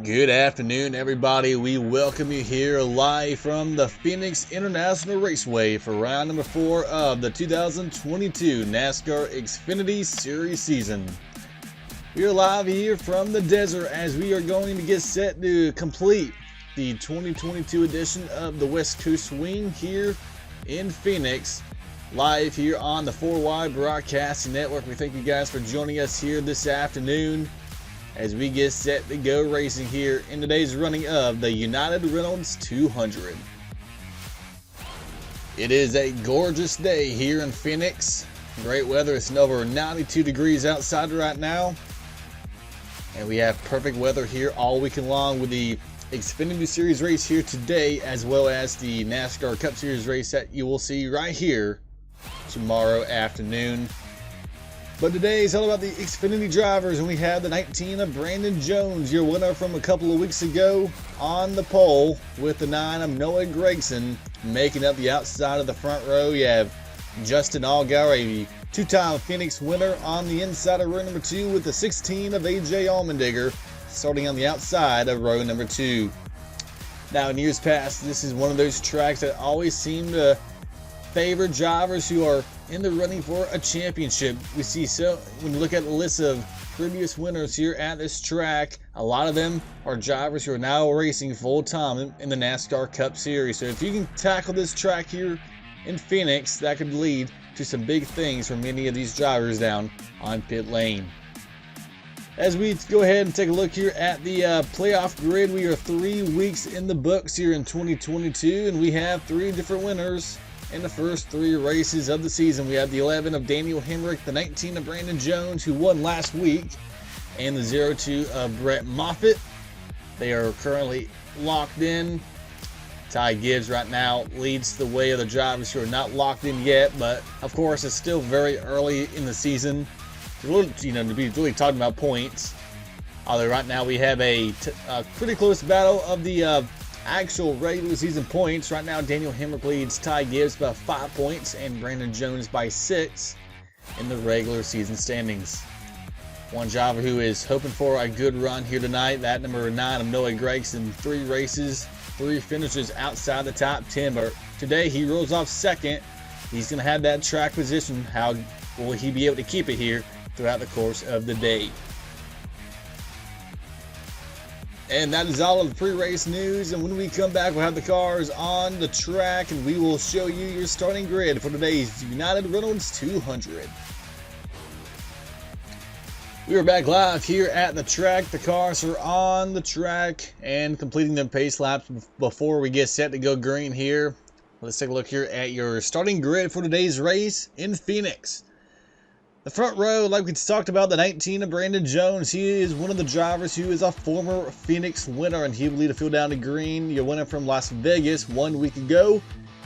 Good afternoon, everybody. We welcome you here live from the Phoenix International Raceway for round number 4 of the 2022 NASCAR XFINITY Series season. We are live here from the desert as we are going to get set to complete the 2022 edition of the West Coast Swing here in Phoenix. Live here on the 4Y Broadcasting Network. We thank you guys for joining us here this afternoon as we get set to go racing here in today's running of the United Reynolds 200. It is a gorgeous day here in Phoenix. Great weather. It's over 92 degrees outside right now. And we have perfect weather here all weekend long with the XFINITY Series race here today, as well as the NASCAR Cup Series race that you will see right here tomorrow afternoon. But today is all about the XFINITY drivers, and we have the 19 of Brandon Jones, your winner from a couple of weeks ago, on the pole, with the 9 of Noah Gragson making up the outside of the front row. You have Justin Allgaier, a two-time Phoenix winner, on the inside of row number 2 with the 16 of AJ Allmendinger starting on the outside of row number 2. Now, in years past, this is one of those tracks that always seem to favor drivers who are in the running for a championship. We see, so when you look at the list of previous winners here at this track, a lot of them are drivers who are now racing full-time in the NASCAR Cup Series. So if you can tackle this track here in Phoenix, that could lead to some big things for many of these drivers down on pit lane. As we go ahead and take a look here at the playoff grid, we are 3 weeks in the books here in 2022, and we have 3 different winners in the first 3 races of the season. We have the 11 of Daniel Hemrick, the 19 of Brandon Jones, who won last week, and the 02 of Brett Moffitt. They are currently locked in. Ty Gibbs right now leads the way of the drivers who are not locked in yet, but of course it's still very early in the season to be really talking about points. Although right now we have a pretty close battle of the actual regular season points. Right now Daniel Hemrick leads Ty Gibbs by 5 points and Brandon Jones by 6 in the regular season standings. One driver who is hoping for a good run here tonight, that number 9 of Noah Gragson, 3 races, 3 finishes outside the top 10, but today he rolls off second. He's going to have that track position. How will he be able to keep it here throughout the course of the day? And that is all of the pre-race news, and when we come back we'll have the cars on the track and we will show you your starting grid for today's United Reynolds 200. We are back live here at the track. The cars are on the track and completing their pace laps before we get set to go green here. Let's take a look here at your starting grid for today's race in Phoenix. The front row, like we talked about, the 19 of Brandon Jones. He is one of the drivers who is a former Phoenix winner, and he will lead the field down to green. Your winner from Las Vegas 1 week ago.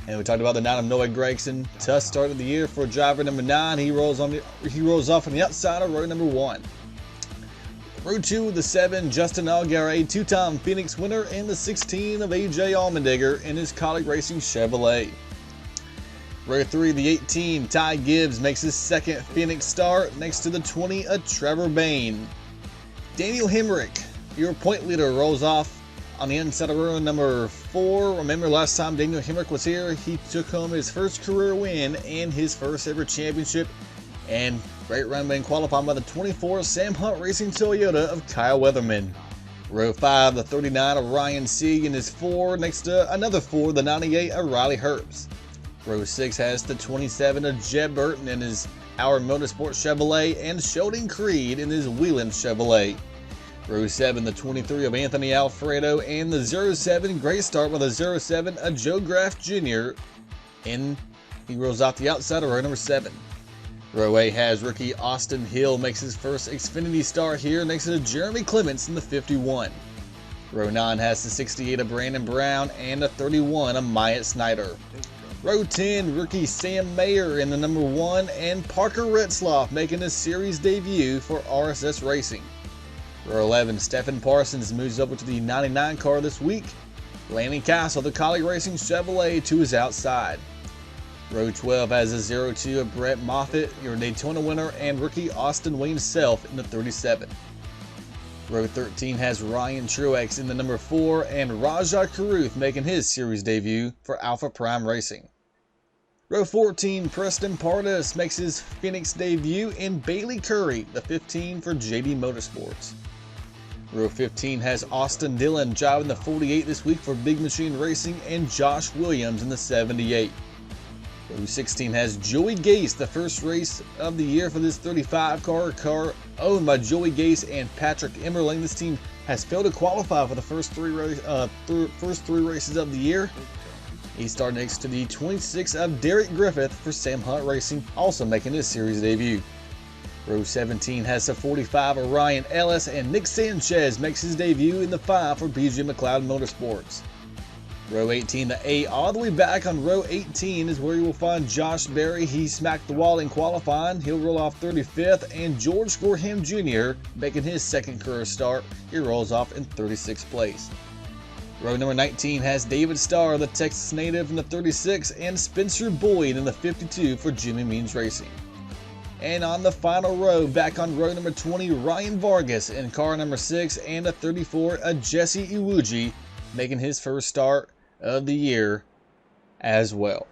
And we talked about the 9 of Noah Gragson. Tough start of the year for driver number 9. He rolls off on the outside of row number 1. Row 2 with the 7, Justin Allgaier, 2-time Phoenix winner, and the 16 of AJ Allmendinger in his Colic Racing Chevrolet. Row 3, the 18, Ty Gibbs makes his second Phoenix start next to the 20 of Trevor Bayne. Daniel Hemrick, your point leader, rolls off on the inside of row number 4. Remember last time Daniel Hemrick was here, he took home his first career win and his first ever championship. And great run being qualified by the 24 Sam Hunt Racing Toyota of Kyle Weatherman. Row 5, the 39 of Ryan Sieg in his 4 next to another 4, the 98 of Riley Herbst. Row 6 has the 27 of Jeb Burton in his Our Motorsport Chevrolet and Sheldon Creed in his Wheeling Chevrolet. Row 7, the 23 of Anthony Alfredo and the 07, great start with the 07 of Joe Graff Jr. and he rolls off the outside of row number 7. Row 8 has rookie Austin Hill makes his first Xfinity start here next to Jeremy Clements in the 51. Row 9 has the 68 of Brandon Brown and the 31 of Myatt Snyder. Row 10, rookie Sam Mayer in the number 1 and Parker Retzloff making his series debut for RSS Racing. Row 11, Stephen Parsons moves over to the 99 car this week. Lanny Castle, the Colic Racing Chevrolet, to his outside. Row 12 has a 02 of Brett Moffitt, your Daytona winner, and rookie Austin Wayne Self in the 37. Row 13 has Ryan Truex in the number 4 and Rajah Caruth making his series debut for Alpha Prime Racing. Row 14, Preston Pardus makes his Phoenix debut in Bailey Curry, the 15 for JD Motorsports. Row 15 has Austin Dillon driving the 48 this week for Big Machine Racing and Josh Williams in the 78. Row 16 has Joey Gase, the first race of the year for this 35 car owned by Joey Gase and Patrick Emmerling. This team has failed to qualify for the first three races of the year. He started next to the 26 of Derek Griffith for Sam Hunt Racing, also making his series debut. Row 17 has the 45 of Ryan Ellis and Nick Sanchez makes his debut in the 5 for BJ McLeod Motorsports. Row 18, the A all the way back on row 18 is where you will find Josh Berry. He smacked the wall in qualifying. He'll roll off 35th, and George Gorham Jr. making his second career start. He rolls off in 36th place. Row number 19 has David Starr, the Texas native, in the 36, and Spencer Boyd in the 52 for Jimmy Means Racing. And on the final row, back on row number 20, Ryan Vargas in car number 6 and a 34 of Jesse Iwuji making his first start of the year as well.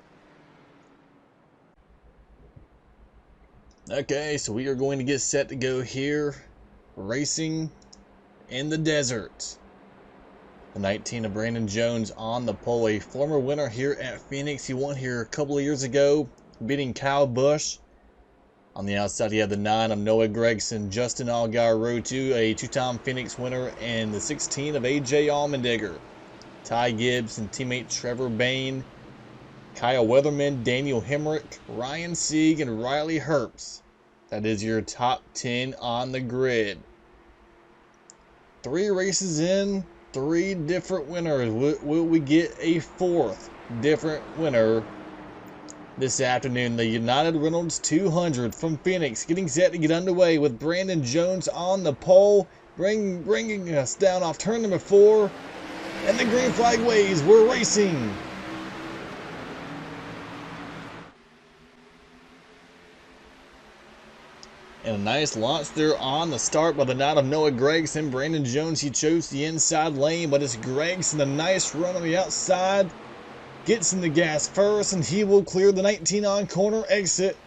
Okay, so we are going to get set to go here, racing in the desert. The 19 of Brandon Jones on the pole, a former winner here at Phoenix. He won here a couple of years ago, beating Kyle Busch. On the outside, you have the 9 of Noah Gragson, Justin Allgaier, row 2, a two-time Phoenix winner, and the 16 of AJ Allmendinger. Ty Gibbs and teammate Trevor Bayne, Kyle Weatherman, Daniel Hemrick, Ryan Sieg, and Riley Herbst. That is your top 10 on the grid. 3 races in, 3 different winners. Will we get a 4th different winner this afternoon? The United Reynolds 200 from Phoenix getting set to get underway with Brandon Jones on the pole, bringing us down off turn number 4. And the green flag waves. We're racing. And a nice launch there on the start by the 9 of Noah Gragson. Brandon Jones, he chose the inside lane, but it's Gragson, a nice run on the outside. Gets in the gas first, and he will clear the 19 on corner exit.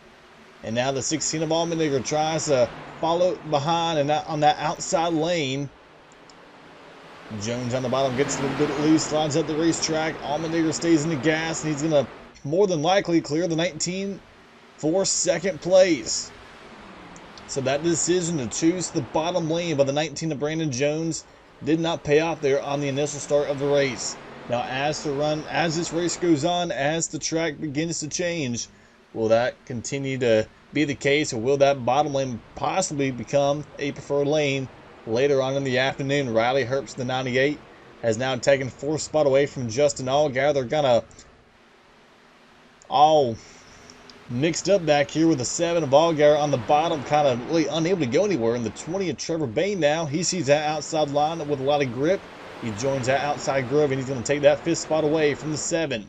And now the 16 of Allmendinger tries to follow behind and on that outside lane. Jones on the bottom gets a little bit loose, slides up the racetrack. Allmendinger stays in the gas, and he's going to more than likely clear the 19 for second place. So that decision to choose the bottom lane by the 19 of Brandon Jones did not pay off there on the initial start of the race. Now as this race goes on, as the track begins to change, will that continue to be the case, or will that bottom lane possibly become a preferred lane later on in the afternoon? Riley Herbst, the 98, has now taken 4th spot away from Justin Allgaier. They're kind of all mixed up back here with the 7 of Allgaier on the bottom, kind of really unable to go anywhere. And the 20 of Trevor Bayne now, he sees that outside line with a lot of grip. He joins that outside groove, and he's going to take that 5th spot away from the 7.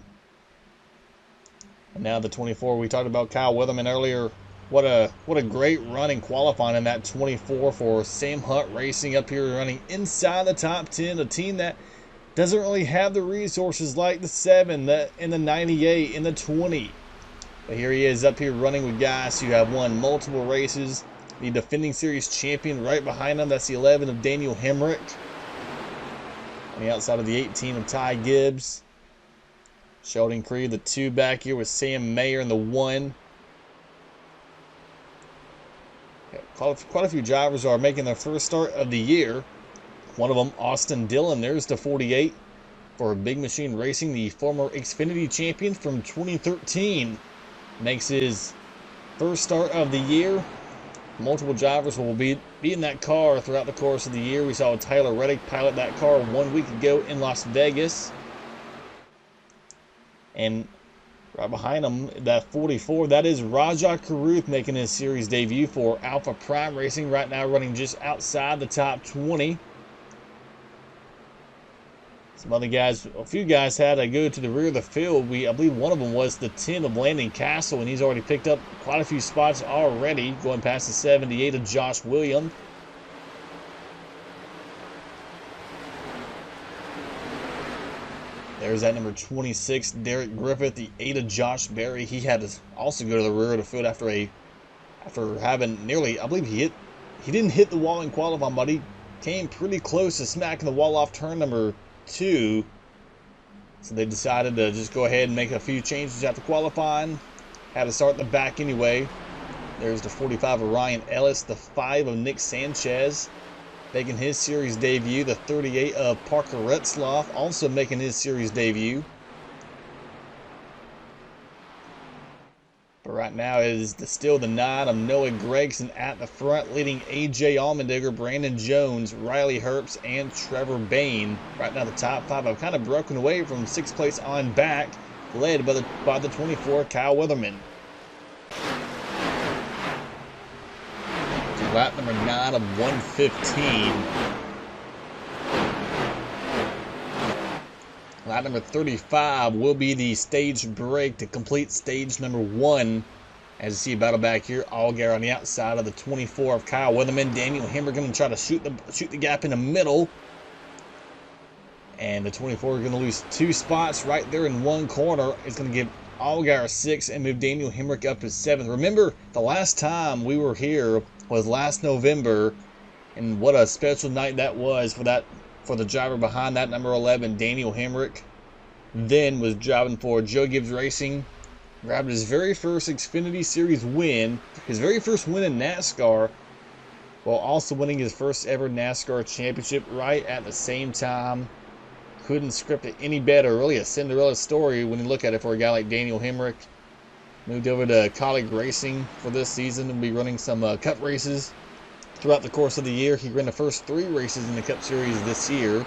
And now the 24, we talked about Kyle Weatherman earlier. What a great run in qualifying in that 24 for Sam Hunt Racing, up here running inside the top 10. A team that doesn't really have the resources like the 7, and the 98, and the 20. But here he is up here running with guys who have won multiple races. The defending series champion right behind him. That's the 11 of Daniel Hemrick. On the outside of the 18 of Ty Gibbs. Sheldon Creed, the 2 back here with Sam Mayer in the 1. Quite a few drivers are making their first start of the year. One of them, Austin Dillon, there's the 48 for Big Machine Racing, the former Xfinity champion from 2013. Makes his first start of the year. Multiple drivers will be in that car throughout the course of the year. We saw Tyler Reddick pilot that car 1 week ago in Las Vegas. And right behind him, that 44, that is Rajah Caruth making his series debut for Alpha Prime Racing. Right now running just outside the top 20. Some other guys, a few guys had to go to the rear of the field. I believe one of them was the 10 of Landon Castle, and he's already picked up quite a few spots already, going past the 78 of Josh Williams. There's that number 26, Derek Griffith, the 8 of Josh Berry. He had to also go to the rear of the field after having nearly, I believe he didn't hit the wall in qualifying, but he came pretty close to smacking the wall off turn number 2. So they decided to just go ahead and make a few changes after qualifying. Had to start in the back anyway. There's the 45 of Ryan Ellis, the 5 of Nick Sanchez, making his series debut. The 38 of Parker Retzloff, also making his series debut. But right now it is still the 9 of Noah Gregson at the front, leading A.J. Allmendigger, Brandon Jones, Riley Herbst, and Trevor Bain. Right now the top 5 have kind of broken away from 6th place on back, led by the 24, Kyle Weatherman. Lap number 9 of 115. Lap number 35 will be the stage break to complete stage number 1. As you see a battle back here, Allgaier on the outside of the 24 of Kyle Weatherman. Daniel Hemmer going to try to shoot the gap in the middle. And the 24 are going to lose 2 spots right there in one corner. It's going to give Allgaier 6 and move Daniel Hemrick up to 7th. Remember, the last time we were here was last November, and what a special night that was for the driver behind that number 11, Daniel Hemrick. Then was driving for Joe Gibbs Racing, grabbed his very first Xfinity Series win, his very first win in NASCAR, while also winning his first ever NASCAR championship right at the same time. Couldn't script it any better. Really a Cinderella story when you look at it for a guy like Daniel Hemrick. Moved over to Colleague Racing for this season and be running some Cup races throughout the course of the year. He ran the first 3 races in the Cup Series this year.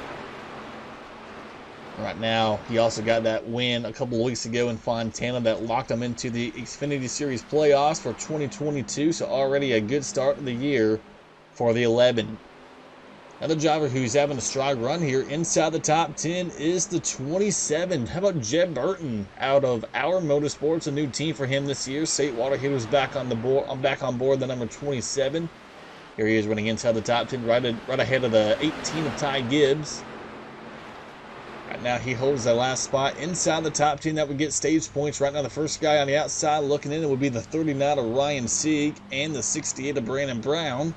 Right now, he also got that win a couple of weeks ago in Fontana that locked him into the Xfinity Series playoffs for 2022. So already a good start of the year for the 11. Another driver who's having a strong run here inside the top 10 is the 27. How about Jeb Burton out of Our Motorsports, a new team for him this year. St. Waterheader's back on board, the number 27. Here he is running inside the top 10, right ahead of the 18 of Ty Gibbs. Right now he holds the last spot inside the top 10. That would get stage points. Right now the first guy on the outside looking in, it would be the 39 of Ryan Sieg and the 68 of Brandon Brown.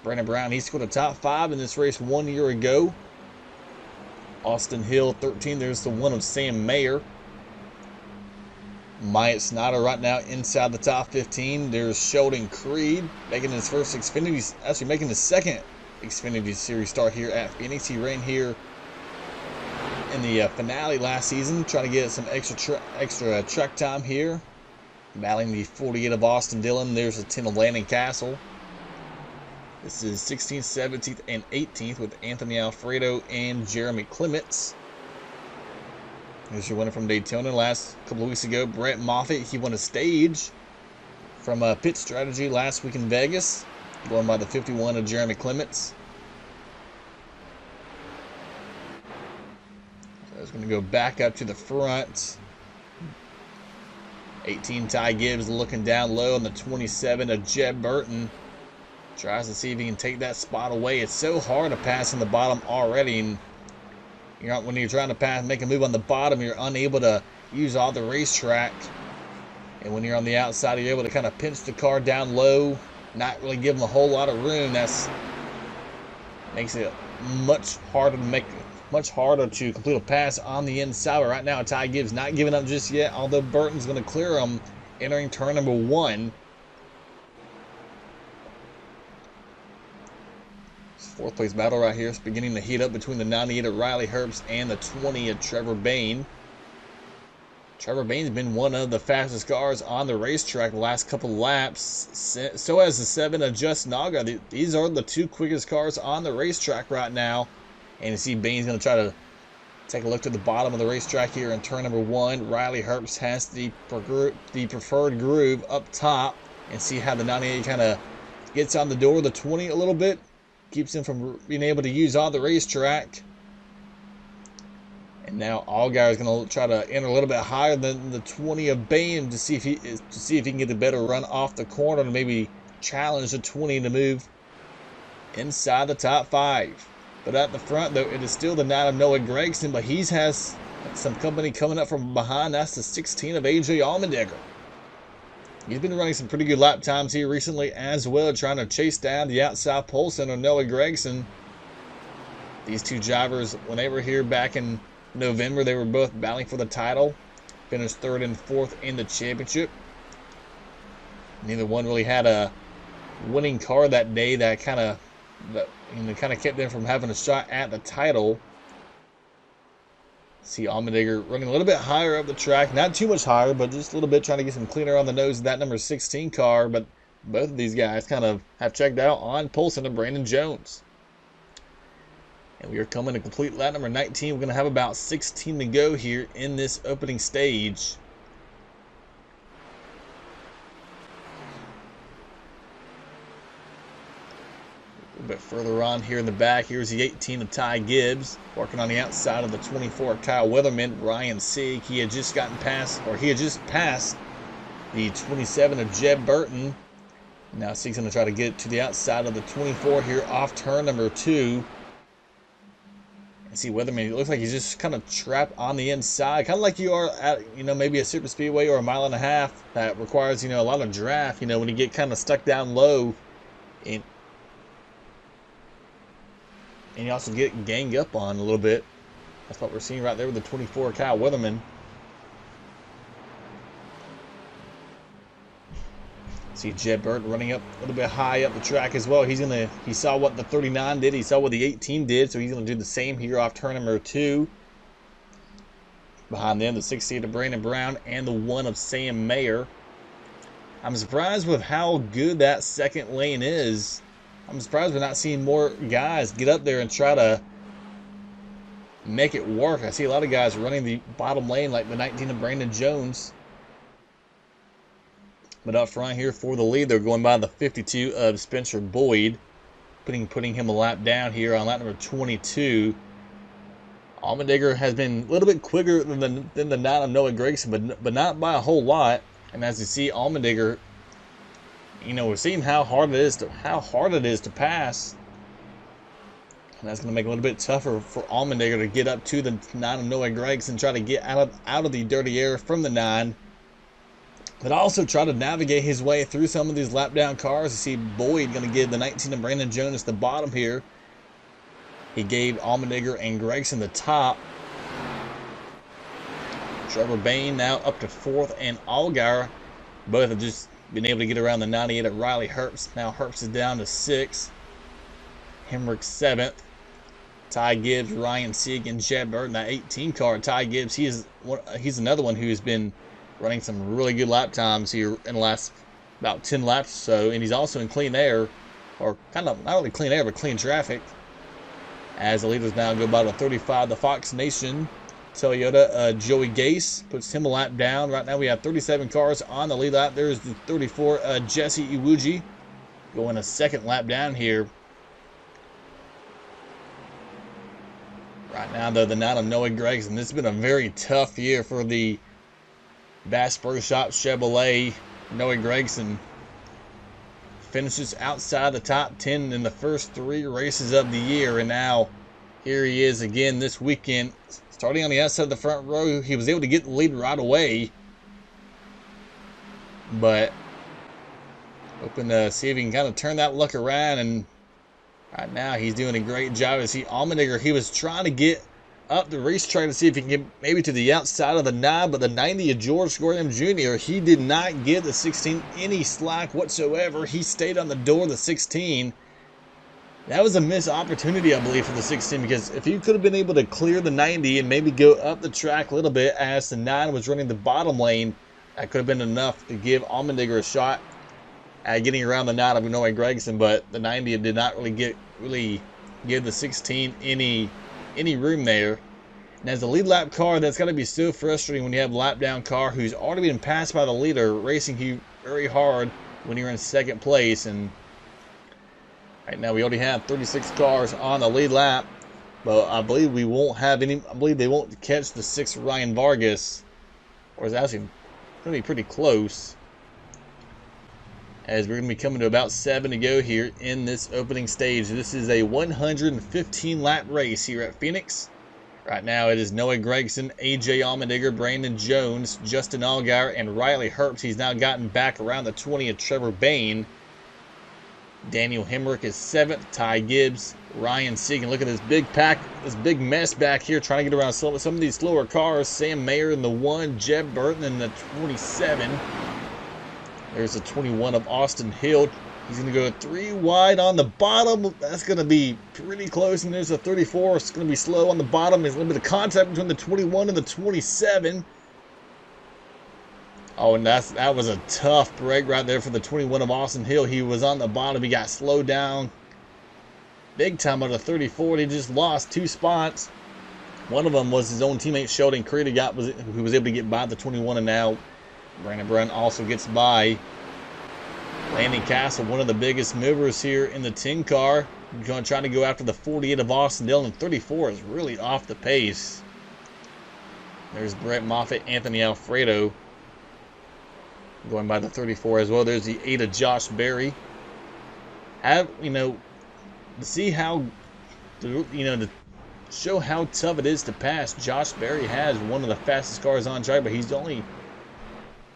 Brandon Brown, he scored a top 5 in this race 1 year ago. Austin Hill, 13. There's the 1 of Sam Mayer. Myatt Snyder right now inside the top 15. There's Sheldon Creed making his first Xfinity, actually making his second Xfinity Series start here at Phoenix. He ran here in the finale last season, trying to get some extra track time here. Battling the 48 of Austin Dillon. There's the 10 of Landon Castle. This is 16th, 17th, and 18th with Anthony Alfredo and Jeremy Clements. Here's your winner from Daytona last couple of weeks ago, Brett Moffitt. He won a stage from Pit Strategy last week in Vegas, going by the 51 of Jeremy Clements. So it's going to go back up to the front. 18 Ty Gibbs looking down low on the 27 of Jeb Burton. Tries to see if he can take that spot away. It's so hard to pass in the bottom already. And when you're trying to make a move on the bottom, you're unable to use all the racetrack. And when you're on the outside, you're able to kind of pinch the car down low, not really give them a whole lot of room. That's makes it much harder to complete a pass on the inside. But right now, Ty Gibbs not giving up just yet, although Burton's going to clear him entering turn number 1. Fourth place battle right here. It's beginning to heat up between the 98 of Riley Herbst and the 20 of Trevor Bain. Trevor Bain's been one of the fastest cars on the racetrack the last couple of laps. So has the 7 of Just Naga. These are the 2 quickest cars on the racetrack right now. And you see Bain's going to try to take a look to the bottom of the racetrack here in turn number 1. Riley Herbst has the preferred groove up top. And see how the 98 kind of gets on the door of the 20 a little bit. Keeps him from being able to use all the racetrack. And now Allgaier is going to try to enter a little bit higher than the 20 of Bain to see if he can get a better run off the corner to maybe challenge the 20 to move inside the top 5. But at the front, though, it is still the 9 of Noah Gregson, but he has Some company coming up from behind. That's the 16 of AJ Allmendinger. He's been running some pretty good lap times here recently as well, trying to chase down the outside pole center, Noah Gragson. These two drivers, when they were here back in November, they were both battling for the title. Finished third and fourth in the championship. Neither one really had a winning car that day that kind of kept them from having a shot at the title. See Allmendinger running a little bit higher up the track. Not too much higher, but just a little bit, trying to get some cleaner on the nose of that number 16 car. But both of these guys kind of have checked out on pole center Brandon Jones. And we are coming to complete lap number 19. We're going to have about 16 to go here in this opening stage. A bit further on here in the back, here's the 18 of Ty Gibbs, working on the outside of the 24 of Kyle Weatherman. Ryan Sieg, he had just passed the 27 of Jeb Burton. Now Sieg's going to try to get to the outside of the 24 here off turn number 2. And see Weatherman, it looks like he's just kind of trapped on the inside, kind of like you are at, maybe a super speedway or a mile and a half that requires, a lot of draft, when you get kind of stuck down low. And you also get ganged up on a little bit. That's what we're seeing right there with the 24 Kyle Weatherman. See Jeb Burton running up a little bit high up the track as well. He saw what the 39 did. He saw what the 18 did. So he's going to do the same here off turn number 2. Behind them, the 68 of Brandon Brown and the 1 of Sam Mayer. I'm surprised with how good that second lane is. I'm surprised we're not seeing more guys get up there and try to make it work. I see a lot of guys running the bottom lane like the 19 of Brandon Jones. But up front here for the lead, they're going by the 52 of Spencer Boyd, putting him a lap down here on lap number 22. Allmendinger has been a little bit quicker than the 9 of Noah Gragson, but not by a whole lot. And as you see, Allmendinger, we're seeing how hard it is to pass, and that's going to make it a little bit tougher for Allmendinger to get up to the 9 of Noah Gragson and try to get out of the dirty air from the 9, but also try to navigate his way through some of these lap down cars. You see Boyd going to give the 19 of Brandon Jones the bottom here. He gave Allmendinger and Gragson the top. Trevor Bain now up to 4th, and Allgaier both have just been able to get around the 98 of Riley Herbst. Now Herbst is down to 6th. Hemrick 7th. Ty Gibbs, Ryan Sieg, and Jeb Burton. That 18 car, Ty Gibbs, he's another one who's been running some really good lap times here in the last about 10 laps or so. And he's also in clean air, or kind of not really clean air, but clean traffic. As the leaders now go by the 35, the Fox Nation Toyota, Joey Gase puts him a lap down. Right now we have 37 cars on the lead lap. There's the 34 Jesse Iwuji going a second lap down here. Right now though, the 9 of Noah Gragson. This has been a very tough year for the Bass Pro Shop Chevrolet. Noah Gragson finishes outside the top 10 in the first 3 races of the year, and now here he is again this weekend. Starting on the outside of the front row, he was able to get the lead right away. But hoping to see if he can kind of turn that luck around. And right now he's doing a great job. You see Allmendinger, he was trying to get up the racetrack to see if he can get maybe to the outside of the 9. But the 90 of George Gordon Jr., he did not give the 16 any slack whatsoever. He stayed on the door of the 16. That was a missed opportunity, I believe, for the 16, because if he could have been able to clear the 90 and maybe go up the track a little bit as the 9 was running the bottom lane, that could have been enough to give Allmendinger a shot at getting around the 9 of Noah Gragson. But the 90 did not really give the 16 any room there. And as the lead lap car, that's got to be so frustrating when you have a lap down car who's already been passed by the leader, racing you very hard when you're in second place. And right now we already have 36 cars on the lead lap, but I believe we won't have any. I believe they won't catch the 6 Ryan Vargas, or it's actually going to be pretty close, as we're going to be coming to about 7 to go here in this opening stage. This is a 115 lap race here at Phoenix. Right now it is Noah Gragson, AJ Allmendinger, Brandon Jones, Justin Allgaier, and Riley Herbst. He's now gotten back around the 20th. Trevor Bayne. Daniel Hemrick is 7th. Ty Gibbs, Ryan Sieg. Look at this big pack, this big mess back here trying to get around some of these slower cars. Sam Mayer in the 1, Jeb Burton in the 27. There's the 21 of Austin Hill. He's going to go 3 wide on the bottom. That's going to be pretty close. And there's a 34. It's going to be slow on the bottom. There's a little bit of contact between the 21 and the 27. Oh, and that was a tough break right there for the 21 of Austin Hill. He was on the bottom. He got slowed down big time on the 34. He just lost 2 spots. One of them was his own teammate Sheldon Creed, who was able to get by the 21, and now Brandon Brunn also gets by. Landon Castle, one of the biggest movers here in the 10 car. Going to try to go after the 48 of Austin Dillon. 34 is really off the pace. There's Brett Moffitt, Anthony Alfredo going by the 34 as well. There's the 8 of Josh Berry. To see how, to show how tough it is to pass, Josh Berry has one of the fastest cars on track, but he's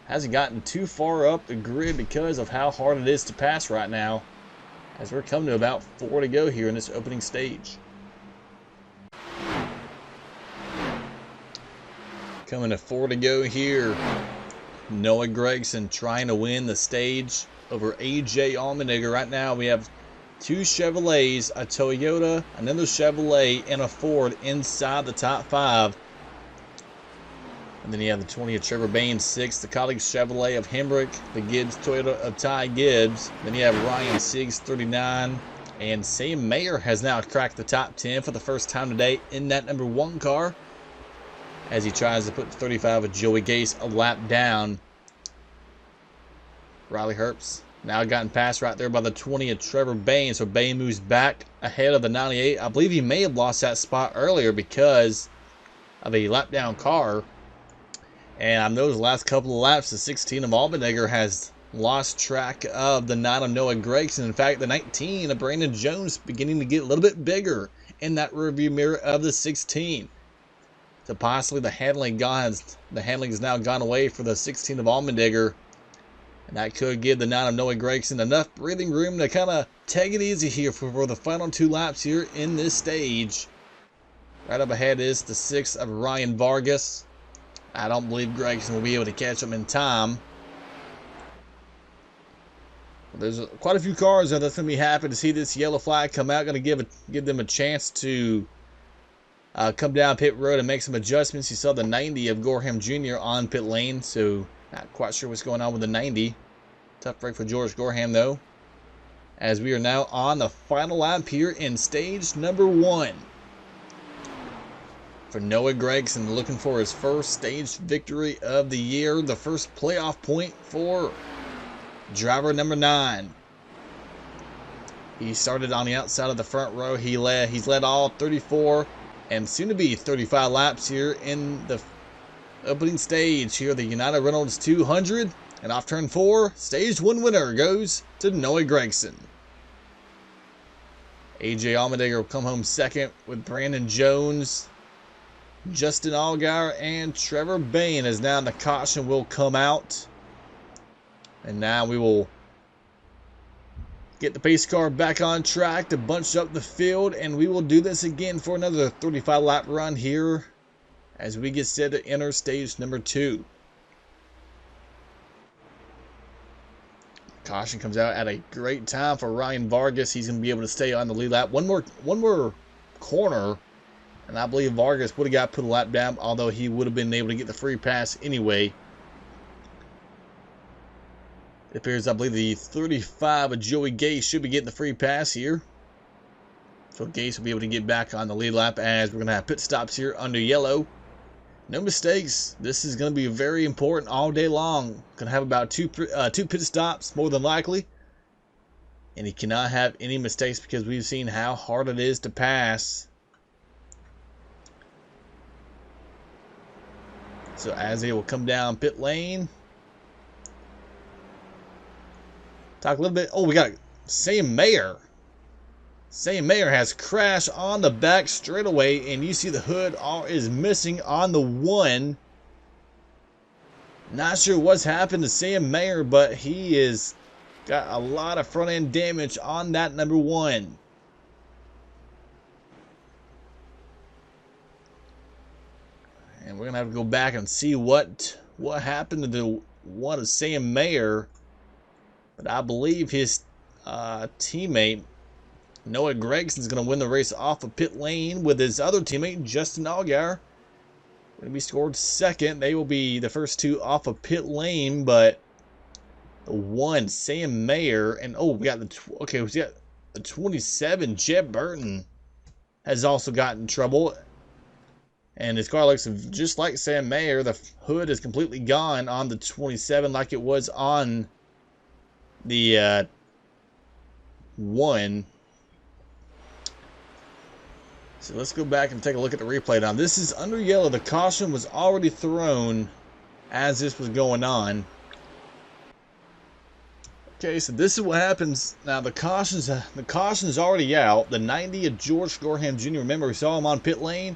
hasn't gotten too far up the grid because of how hard it is to pass right now, as we're coming to about 4 to go here in this opening stage. Coming to 4 to go here. Noah Gragson trying to win the stage over AJ Allmendinger. Right now we have 2 Chevrolets, a Toyota, another Chevrolet, and a Ford inside the top 5. And then you have the 20 of Trevor Bayne, 6, the Colleague Chevrolet of Hemrick, the Gibbs Toyota of Ty Gibbs. Then you have Ryan Sieg's 39. And Sam Mayer has now cracked the top 10 for the first time today in that number 1 car, as he tries to put the 35 of Joey Gase a lap down. Riley Herbst now gotten passed right there by the 20 of Trevor Bayne. So Bayne moves back ahead of the 98. I believe he may have lost that spot earlier because of a lap down car. And I know the last couple of laps, the 16 of Allmendinger has lost track of the 9 of Noah Gragson. In fact, the 19 of Brandon Jones beginning to get a little bit bigger in that rearview mirror of the 16. So possibly the handling has now gone away for the 16 of Allmendinger. And that could give the 9 of Noah Gragson enough breathing room to kind of take it easy here for the final 2 laps here in this stage. Right up ahead is the 6 of Ryan Vargas. I don't believe Gragson will be able to catch him in time. There's quite a few cars that's going to be happy to see this yellow flag come out. Going to give them a chance to come down pit road and make some adjustments. You saw the 90 of Gorham Jr. on pit lane, so not quite sure what's going on with the 90. Tough break for George Gorham, though, as we are now on the final lap here in stage number 1. For Noah Gragson, looking for his first stage victory of the year, the first playoff point for driver number 9. He started on the outside of the front row. He's led all 34 and soon to be 35 laps here in the opening stage here, the United Reynolds 200. And off turn 4, stage 1 winner goes to Noah Gragson. AJ Allmendinger will come home second with Brandon Jones, Justin Allgaier, and Trevor Bayne, as now the caution will come out. And now we will get the pace car back on track to bunch up the field, and we will do this again for another 35 lap run here as we get set to enter stage number 2. Caution comes out at a great time for Ryan Vargas. He's going to be able to stay on the lead lap. One more corner, and I believe Vargas would have got put a lap down, although he would have been able to get the free pass anyway. It appears, I believe, the 35 of Joey Gase should be getting the free pass here. So Gase will be able to get back on the lead lap, as we're going to have pit stops here under yellow. No mistakes. This is going to be very important all day long. Going to have about two pit stops, more than likely. And he cannot have any mistakes because we've seen how hard it is to pass. So as they will come down pit lane. Talk a little bit. Oh, we got Sam Mayer. Sam Mayer has crashed on the back straightaway, and you see the hood is missing on the 1. Not sure what's happened to Sam Mayer, but he is got a lot of front end damage on that number 1. And we're gonna have to go back and see what happened to the one of Sam Mayer. But I believe his teammate Noah Gregson is going to win the race off of pit lane with his other teammate Justin Allgaier. Going to be scored second. They will be the first 2 off of pit lane, but the 1 Sam Mayer and we got the 27 Jeb Burton has also gotten in trouble, and his car looks just like Sam Mayer. The hood is completely gone on the 27, like it was on the 1. So let's go back and take a look at the replay now. This is under yellow. The caution was already thrown as this was going on. Okay, so this is what happens. Now the caution is already out. The 90 of George Gorham Jr. Remember, we saw him on pit lane.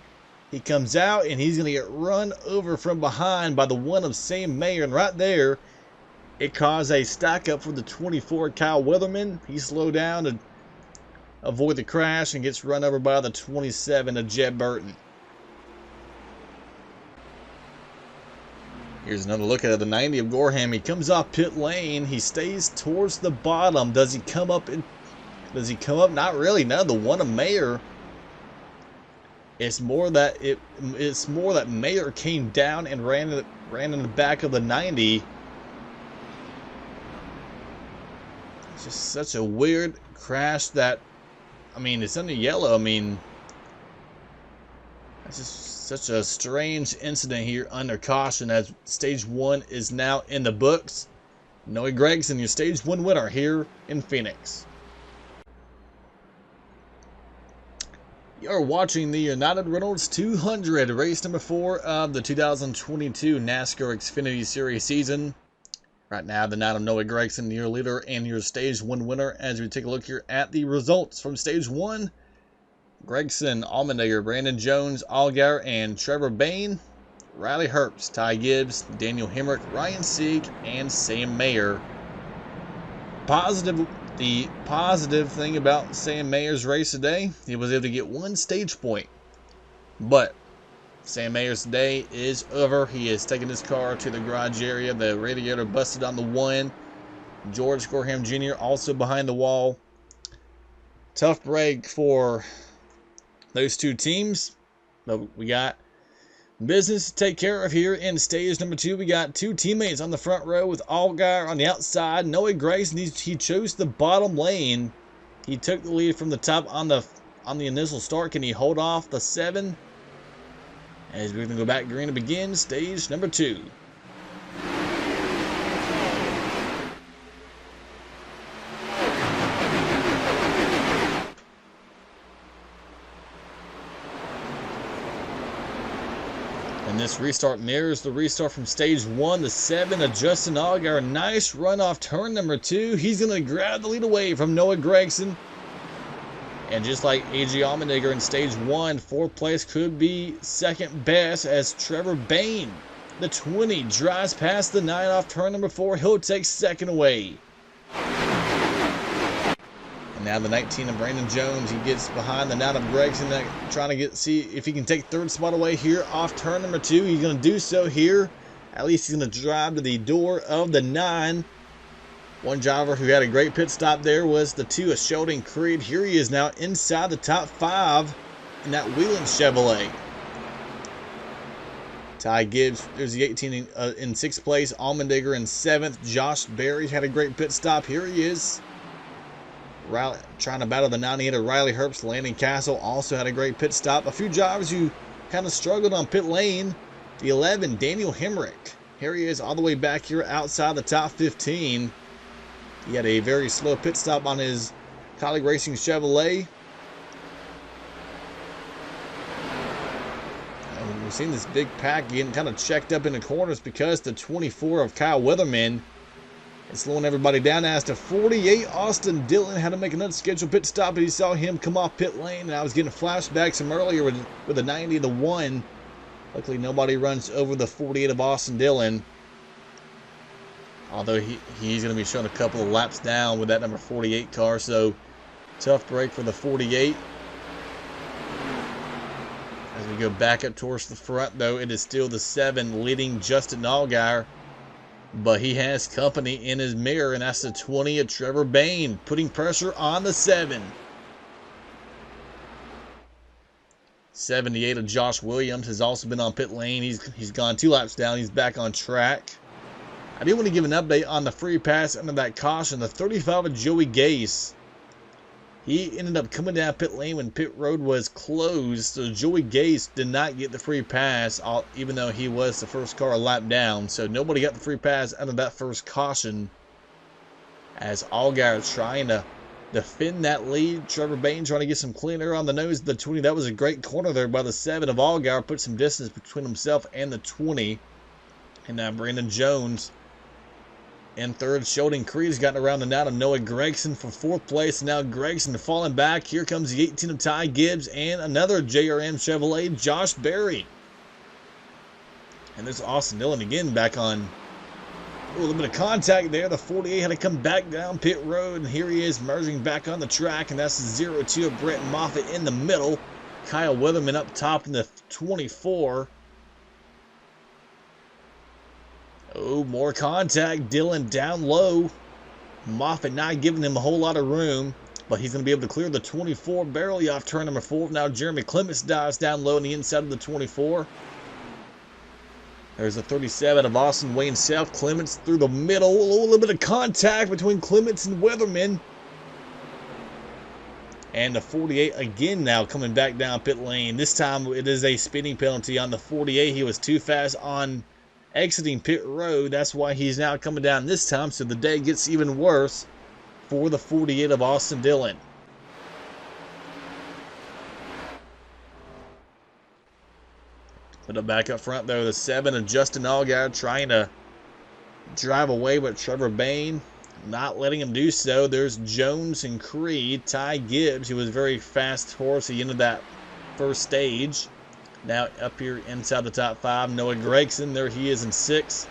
He comes out and he's going to get run over from behind by the 1 of Sam Mayer. And right there, it caused a stack up for the 24 Kyle Weatherman. He slowed down to avoid the crash and gets run over by the 27 of Jeb Burton. Here's another look at the 90 of Gorham. He comes off pit lane. He stays towards the bottom. Does he come up? Not really. No, the 1 of Mayer. It's more that Mayer came down and ran in the back of the 90. It's just such a weird crash that, I mean, it's under yellow. I mean, it's just such a strange incident here under caution, as stage 1 is now in the books. Noah Gregson, your stage 1 winner here in Phoenix. You're watching the United Reynolds 200, race number 4 of the 2022 NASCAR XFINITY Series season. Right now, the night of Noah Gregson, your leader and your stage 1 winner, as we take a look here at the results from stage 1. Gregson, Allmendinger, Brandon Jones, Allgaier, and Trevor Bayne. Riley Herbst, Ty Gibbs, Daniel Hemrick, Ryan Sieg, and Sam Mayer. The positive thing about Sam Mayer's race today, he was able to get 1 stage point. But Sam Mayer's day is over. He has taken his car to the garage area. The radiator busted on the 1. George Gorham Jr. also behind the wall. Tough break for those 2 teams. But we got business to take care of here in stage number 2. We got 2 teammates on the front row with Allgaier on the outside. Noah Grayson, he chose the bottom lane. He took the lead from the top on the initial start. Can he hold off the 7? As we're going to go back green to begin stage number 2. And this restart mirrors the restart from stage 1. The 7 of Justin Allgaier. Nice run off turn number 2. He's going to grab the lead away from Noah Gregson. And just like A.J. Allmendinger in stage 1, 4th place could be second best, as Trevor Bayne, the 20, drives past the 9 off turn number 4. He'll take second away. And now the 19 of Brandon Jones. He gets behind the 9 of Gregson, trying to see if he can take 3rd spot away here off turn number 2. He's going to do so here. At least he's going to drive to the door of the 9. One driver who had a great pit stop there was the 2 of Sheldon Creed. Here he is now inside the top 5 in that Wheeling Chevrolet. Ty Gibbs, there's the 18 in 6th place. Allmendinger in 7th. Josh Berry had a great pit stop. Here he is. Trying to battle the 98 of Riley Herbst. Landon Castle also had a great pit stop. A few drivers who kind of struggled on pit lane. The 11, Daniel Hemrick. Here he is all the way back here outside the top 15. He had a very slow pit stop on his Colleague Racing Chevrolet. And we've seen this big pack getting kind of checked up in the corners because the 24 of Kyle Weatherman It's slowing everybody down as to 48. Austin Dillon had to make an unscheduled pit stop, but he saw him come off pit lane, and I was getting flashbacks from earlier with the 90 of the 1. Luckily, nobody runs over the 48 of Austin Dillon. Although he's going to be showing a couple of laps down with that number 48 car, so tough break for the 48. As we go back up towards the front, though, it is still the 7 leading Justin Allgaier. But he has company in his mirror, and that's the 20 of Trevor Bayne, putting pressure on the 7. 78 of Josh Williams has also been on pit lane. He's gone 2 laps down. He's back on track. I do want to give an update on the free pass under that caution. The 35 of Joey Gase. He ended up coming down pit lane when pit road was closed. So Joey Gase did not get the free pass, even though he was the first car a lap down. So nobody got the free pass under that first caution. As Allgaier trying to defend that lead. Trevor Bayne trying to get some clean air on the nose of the 20. That was a great corner there by the 7 of Allgaier. Put some distance between himself and the 20. And now Brandon Jones in third. Sheldon Creed's gotten around the now to Noah Gregson for 4th place. Now Gregson falling back. Here comes the 18 of Ty Gibbs and another JRM Chevrolet, Josh Berry. And there's Austin Dillon again back on a little bit of contact there. The 48 had to come back down pit road, and here he is merging back on the track, and that's the 0-2 of Brett Moffitt in the middle. Kyle Weatherman up top in the 24. Oh, more contact. Dillon down low. Moffitt not giving him a whole lot of room, but he's going to be able to clear the 24 barely off turn number 4. Now Jeremy Clements dives down low on the inside of the 24. There's a 37 of Austin Wayne South. Clements through the middle. A little bit of contact between Clements and Weatherman. And the 48 again now coming back down pit lane. This time it is a speeding penalty on the 48. He was too fast on exiting pit road. That's why he's now coming down this time, so the day gets even worse for the 48 of Austin Dillon. Put it back up front though, the 7 of Justin Allgaier trying to drive away with Trevor Bayne, not letting him do so. There's Jones and Creed. Ty Gibbs, who was a very fast horse, he ended that first stage. Now up here inside the top 5, Noah Gregson, there he is in 6th.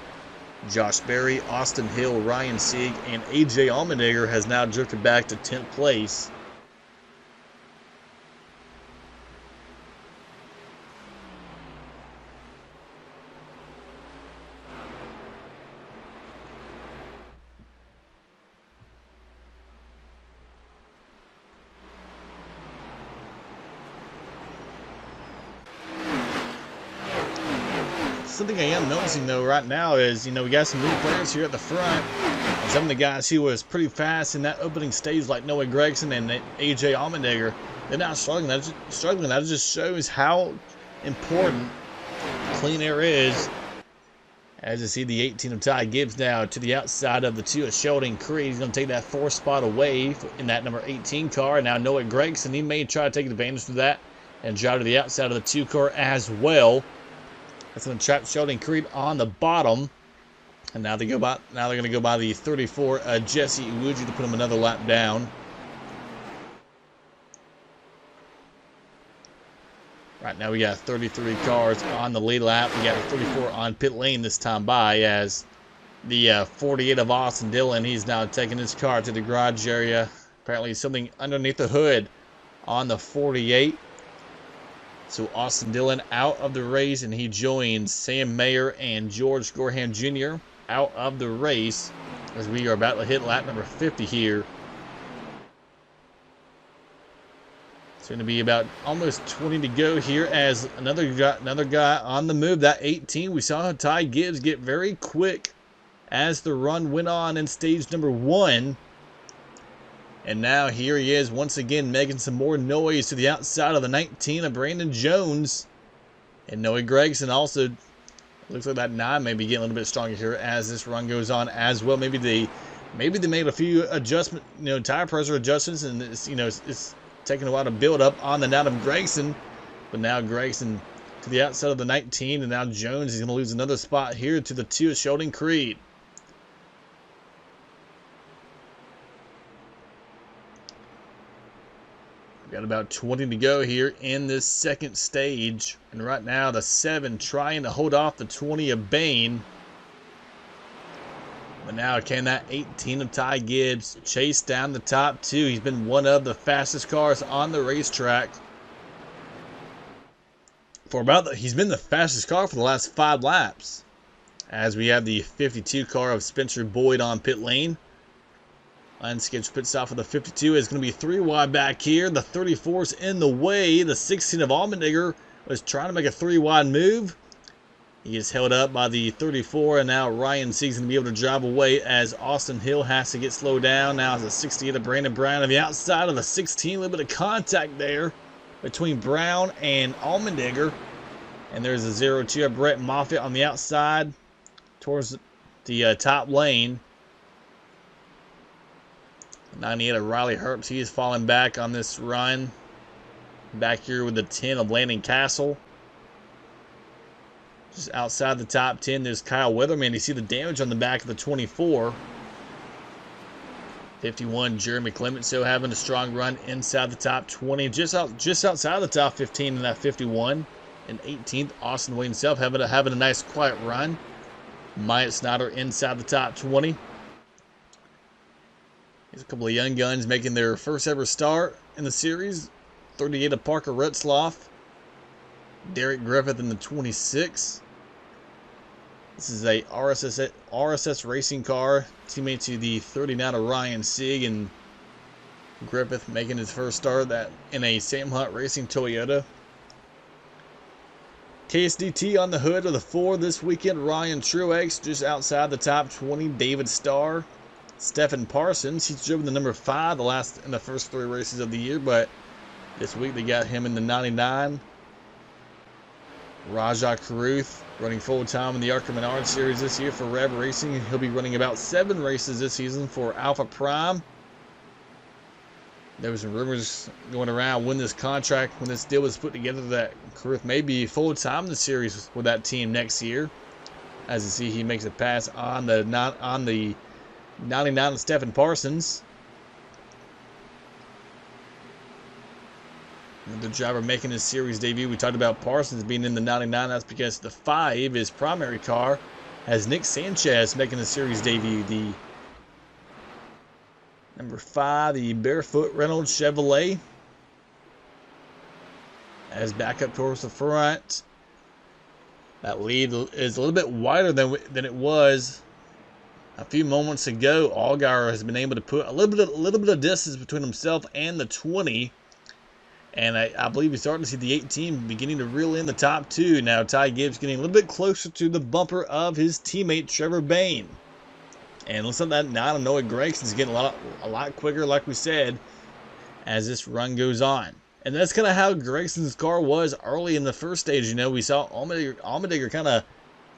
Josh Berry, Austin Hill, Ryan Sieg, and AJ Allmendinger has now drifted back to 10th place. Something I am noticing though right now is, we got some new players here at the front. And some of the guys who was pretty fast in that opening stage, like Noah Gregson and AJ Allmendinger, they're not struggling. That just shows how important clean air is. As you see the 18 of Ty Gibbs now to the outside of the 2 of Sheldon Creed. He's going to take that 4th spot away in that number 18 car. And now Noah Gregson, he may try to take advantage of that and drive to the outside of the 2 car as well. That's going to trap Sheldon Creed on the bottom. And now they're going to go by the 34 Jesse Iwuji to put him another lap down. Right now we got 33 cars on the lead lap. We got a 34 on pit lane this time by, as the 48 of Austin Dillon, he's now taking his car to the garage area. Apparently something underneath the hood on the 48. So Austin Dillon out of the race, and he joins Sam Mayer and George Gorham Jr. out of the race as we are about to hit lap number 50 here. It's going to be about almost 20 to go here as another guy on the move. That 18, we saw Ty Gibbs get very quick as the run went on in stage number 1. And now here he is once again making some more noise to the outside of the 19 of Brandon Jones. And Noah Gregson also looks like that 9 may be getting a little bit stronger here as this run goes on as well. Maybe they made a few adjustment, tire pressure adjustments, and it's taking a while to build up on the 9 of Gregson. But now Gregson to the outside of the 19, and now Jones is going to lose another spot here to the 2 of Sheldon Creed. Got about 20 to go here in this second stage. And right now the 7 trying to hold off the 20 of Bain. But now can that 18 of Ty Gibbs chase down the top 2? He's been one of the fastest cars on the racetrack. He's been the fastest car for the last 5 laps. As we have the 52 car of Spencer Boyd on pit lane. Unscheduled pit stop for the 52 is going to be 3 wide back here. The 34's in the way. The 16 of Allmendinger was trying to make a 3 wide move. He is held up by the 34, and now Ryan Sieg's going to be able to drive away as Austin Hill has to get slowed down. Now it's a 68 of Brandon Brown on the outside of the 16. A little bit of contact there between Brown and Allmendinger. And there's a 0-2 of Brett Moffitt on the outside towards the top lane. 98 of Riley Herbst. He is falling back on this run. Back here with the 10 of Landon Castle. Just outside the top 10, there's Kyle Weatherman. You see the damage on the back of the 24. 51, Jeremy Clemenceau having a strong run inside the top 20. Just outside the top 15 in that 51. And 18th, Austin Wayne Self having a nice quiet run. Myatt Snyder inside the top 20. Here's a couple of young guns making their first ever start in the series. 38 of Parker Retzloff. Derek Griffith in the 26. This is a RSS racing car. Teammate to the 39 of Ryan Sieg, and Griffith making his first start in a Sam Hunt Racing Toyota. KSDT on the hood of the 4 this weekend. Ryan Truex just outside the top 20. David Starr. Stephen Parsons. He's driven the number 5 in the first 3 races of the year, but this week they got him in the 99. Rajah Caruth running full-time in the ARCA Menard Series this year for Rev Racing. He'll be running about 7 races this season for Alpha Prime. There was some rumors going around when this deal was put together, that Caruth may be full-time in the series with that team next year. As you see, he makes a pass on the 99 of Stephen Parsons. The driver making his series debut. We talked about Parsons being in the 99. That's because the 5, his primary car, has Nick Sanchez making the series debut. The number 5, the Barefoot Reynolds Chevrolet, as back up towards the front. That lead is a little bit wider than it was a few moments ago. Allgaier has been able to put a little bit of distance between himself and the 20. And I believe we're starting to see the 18 beginning to reel in the top 2. Now Ty Gibbs getting a little bit closer to the bumper of his teammate Trevor Bayne. And looks like that now Noah Gregson's getting a lot quicker, like we said, as this run goes on. And that's kind of how Gregson's car was early in the first stage. You know, we saw Allmendinger kind of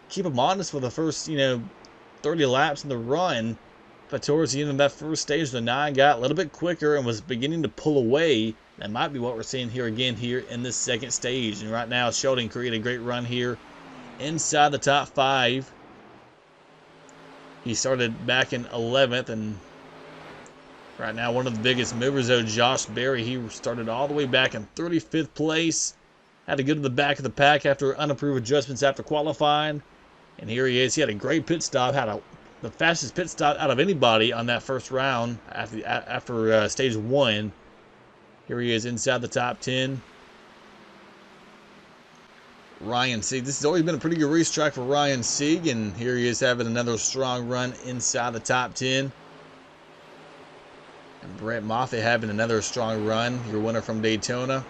keep him honest for the first, 30 laps in the run. But towards the end of that first stage, the 9 got a little bit quicker and was beginning to pull away. That might be what we're seeing here again here in this second stage. And right now, Sheldon created a great run here inside the top 5. He started back in 11th, and right now one of the biggest movers, though, Josh Berry. He started all the way back in 35th place. Had to go to the back of the pack after unapproved adjustments after qualifying. And here he is. He had a great pit stop. Had the fastest pit stop out of anybody on that first round after stage 1. Here he is inside the top 10. Ryan Sieg. This has always been a pretty good racetrack for Ryan Sieg, and here he is having another strong run inside the top 10. And Brett Moffitt having another strong run, your winner from Daytona.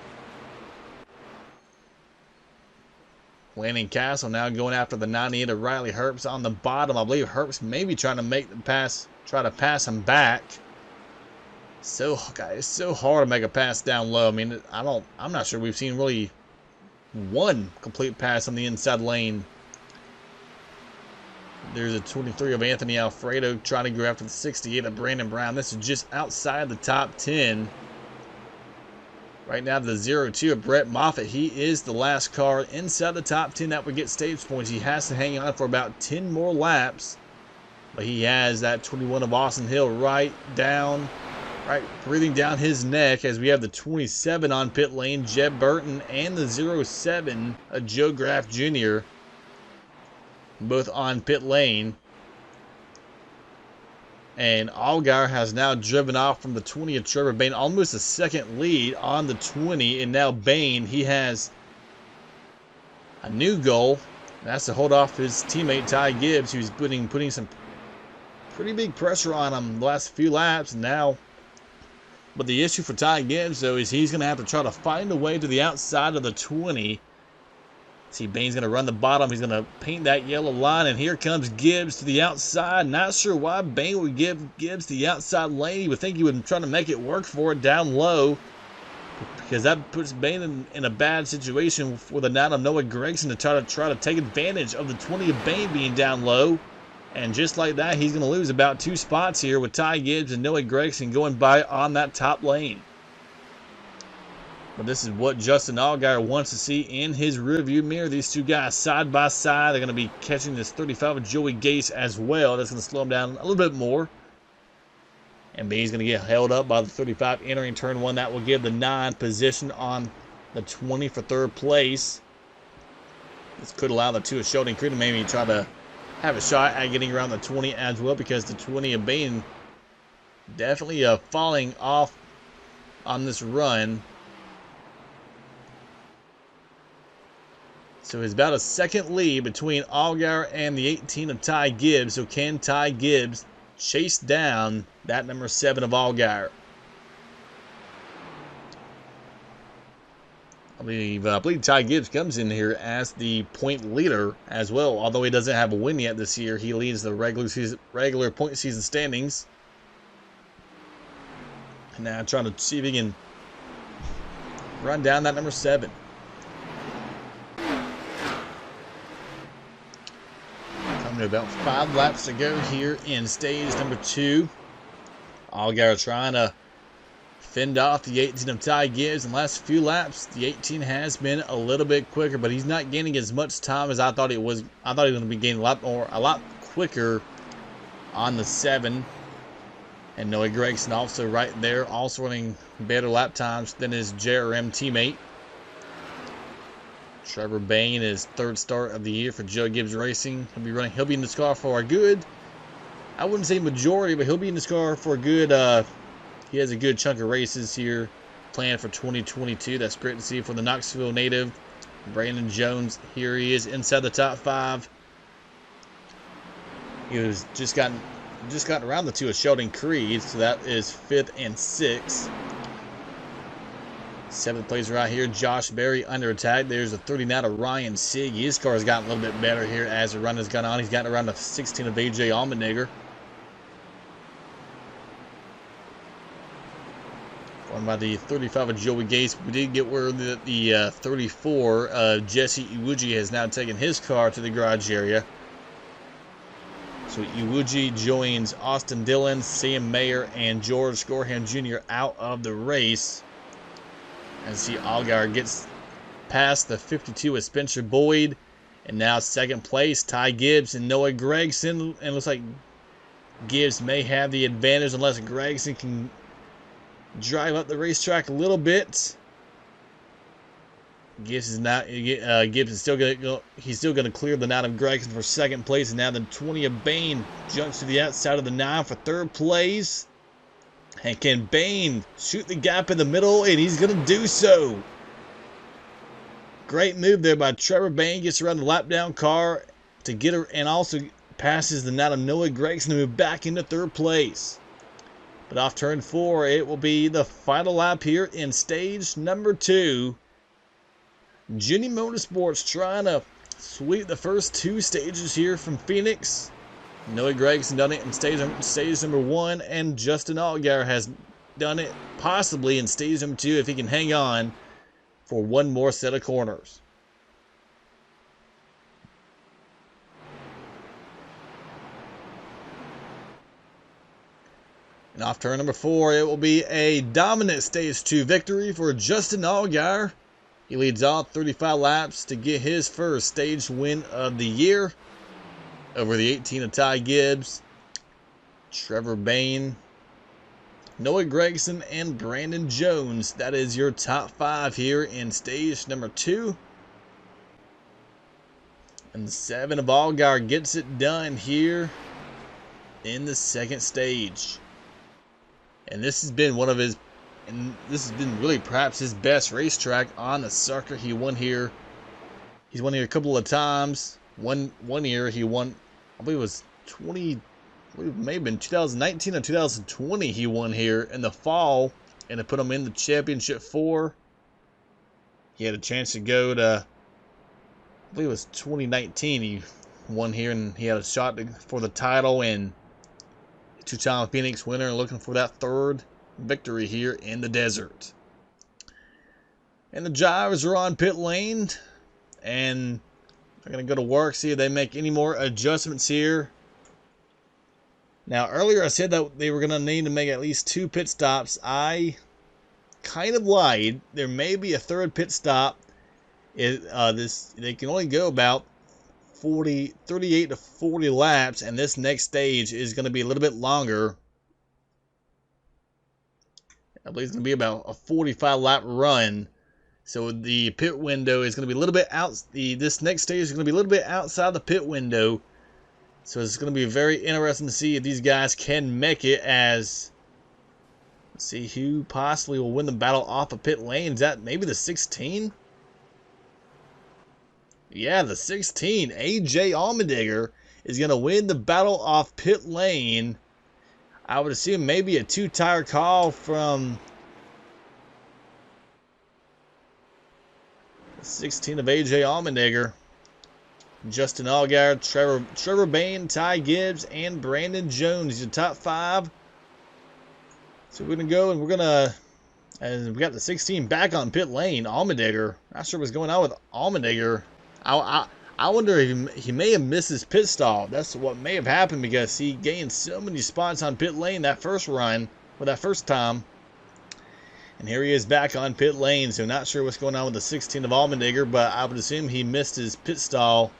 Landon Castle now going after the 98 of Riley Herbst on the bottom. I believe Herbst may be trying to make the pass, try to pass him back. So, guys, it's so hard to make a pass down low. I mean, I'm not sure we've seen really one complete pass on the inside lane. There's a 23 of Anthony Alfredo trying to go after the 68 of Brandon Brown. This is just outside the top 10. Right now, the 0-2 of Brett Moffitt. He is the last car inside the top 10 that would get stage points. He has to hang on for about 10 more laps. But he has that 21 of Austin Hill right down right breathing down his neck as we have the 27 on pit lane, Jeb Burton, and the 07, Joe Graff Jr., both on pit lane. And Allgaier has now driven off from the 20 of Trevor Bayne, almost a second lead on the 20. And now Bayne, he has a new goal. That's to hold off his teammate Ty Gibbs, who's putting some pretty big pressure on him the last few laps now. But the issue for Ty Gibbs, though, is he's going to have to try to find a way to the outside of the 20. See, Bayne's going to run the bottom. He's going to paint that yellow line, and here comes Gibbs to the outside. Not sure why Bayne would give Gibbs the outside lane. You would think he would try to make it work for it down low, because that puts Bayne in a bad situation with a nine of Noah Gragson to try to take advantage of the 20 of Bayne being down low. And just like that, he's going to lose about 2 spots here with Ty Gibbs and Noah Gragson going by on that top lane. But this is what Justin Allgaier wants to see in his rearview mirror. These two guys side by side. They're going to be catching this 35 of Joey Gase as well. That's going to slow him down a little bit more. And Bayne's going to get held up by the 35 entering turn 1. That will give the 9 position on the 20 for 3rd place. This could allow the 2 of Sheldon Creed to maybe try to have a shot at getting around the 20 as well, because the 20 of Bayne definitely falling off on this run. So it's about a second lead between Allgaier and the 18 of Ty Gibbs. So can Ty Gibbs chase down that number 7 of Allgaier? I believe Ty Gibbs comes in here as the point leader as well. Although he doesn't have a win yet this year, he leads the regular point season standings. And now trying to see if he can run down that number 7. About 5 laps to go here in stage number 2. Allgaier trying to fend off the 18 of Ty Gibbs. In the last few laps, the 18 has been a little bit quicker, but he's not gaining as much time as I thought he was. I thought he was going to be gaining a lot quicker on the 7. And Noah Gragson also right there, also running better lap times than his JRM teammate. Trevor Bayne, his 3rd start of the year for Joe Gibbs Racing. He'll be in this car for a good, I wouldn't say majority, but he'll be in this car for a good, he has a good chunk of races here planned for 2022. That's great to see for the Knoxville native. Brandon Jones, here he is inside the top 5. He was just gotten around the 2 of Sheldon Creed, so that is 5th and 6th. 7th place right here, Josh Berry under attack. There's a 39 of Ryan Sieg. His car has gotten a little bit better here as the run has gone on. He's gotten around the 16 of AJ Allmendinger. Going by the 35 of Joey Gase. We did get word that the 34 Jesse Iwuji has now taken his car to the garage area. So Iwuji joins Austin Dillon, Sam Mayer, and George Gorham Jr. out of the race. And see Allgaier gets past the 52 of Spencer Boyd. And now 2nd place, Ty Gibbs and Noah Gragson. And it looks like Gibbs may have the advantage unless Gragson can drive up the racetrack a little bit. Gibbs is still going to go. He's still going to clear the 9 of Gragson for 2nd place. And now the 20 of Bayne jumps to the outside of the 9 for 3rd place. And can Bayne shoot the gap in the middle? And he's going to do so. Great move there by Trevor Bayne. Gets around the lap down car to get her, and also passes the 9 of Noah Gragson to move back into 3rd place. But off turn 4, it will be the final lap here in stage number 2. Jenny Motorsports trying to sweep the first 2 stages here from Phoenix. Noah Gragson done it in stage number 1, and Justin Allgaier has done it possibly in stage number 2 if he can hang on for one more set of corners. And off turn number 4, it will be a dominant stage 2 victory for Justin Allgaier. He leads all 35 laps to get his first stage win of the year over the 18 of Ty Gibbs. Trevor Bayne Noah Gragson, and Brandon Jones. That is your top 5 here in stage number 2. And the 7 of Allgaier gets it done here in the second stage. And this has been one of his, and this has been really perhaps his best racetrack on the circuit. He won here. He's won here a couple of times. One year he won, I believe it was 20. It may have been 2019 or 2020 he won here in the fall, and to put him in the championship 4. He had a chance to go to, I believe it was 2019 he won here, and he had a shot for the title, and 2-time Phoenix winner, looking for that 3rd victory here in the desert. And the drivers are on pit lane, and they're going to go to work, see if they make any more adjustments here. Now, earlier I said that they were going to need to make at least 2 pit stops. I kind of lied. There may be a 3rd pit stop. They can only go about 38 to 40 laps, and this next stage is going to be a little bit longer. I believe it's going to be about a 45 lap run. So the pit window is going to be a little bit out. This next stage is going to be a little bit outside the pit window. So it's going to be very interesting to see if these guys can make it, as, let's see who possibly will win the battle off of pit lane. Is that maybe the 16? Yeah, the 16. AJ Allmendinger is going to win the battle off pit lane. I would assume maybe a 2-tire call from 16 of AJ Allmendinger. Justin Allgaier, Trevor Bayne, Ty Gibbs, and Brandon Jones, your top 5. So we're going to go, and we're going to, and we got the 16 back on pit lane. Allmendinger, not sure what's going on with Allmendinger. I wonder if he may have missed his pit stall. That's what may have happened, because he gained so many spots on pit lane that first run, or that first time. And here he is back on pit lane, so not sure what's going on with the 16 of Allmendinger, but I would assume he missed his pit stall.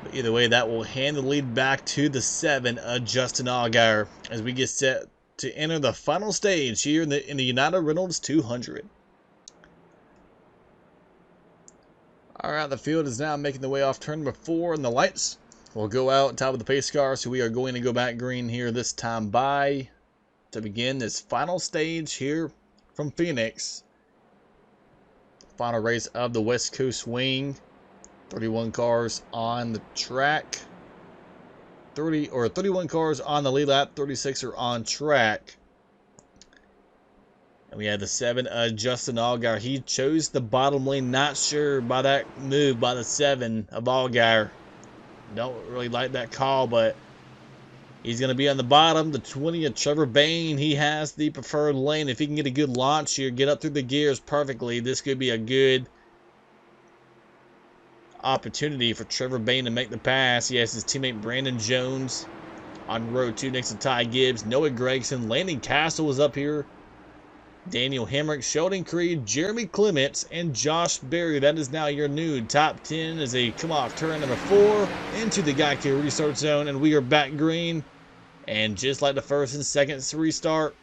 But either way, that will hand the lead back to the 7 of Justin Allgaier as we get set to enter the final stage here in the United Reynolds 200. Alright, the field is now making the way off turn number 4, and the lights will go out on top of the pace car, so we are going to go back green here this time by to begin this final stage here from Phoenix. Final race of the West Coast Swing. 31 cars on the track. 31 cars on the lead lap, 36 are on track. And we had the 7 Justin Allgaier. He chose the bottom lane. Not sure by that move by the 7 of Allgaier. Don't really like that call, but he's going to be on the bottom. The 20 of Trevor Bayne, he has the preferred lane. If he can get a good launch here, get up through the gears perfectly, this could be a good opportunity for Trevor Bayne to make the pass. He has his teammate Brandon Jones on row 2 next to Ty Gibbs. Noah Gragson, Landon Castle is up here. Daniel Hemrick, Sheldon Creed, Jeremy Clements, and Josh Berry. That is now your new top 10 as they come off turn number 4 into the Geico restart zone, and we are back green. And just like the first and second restart,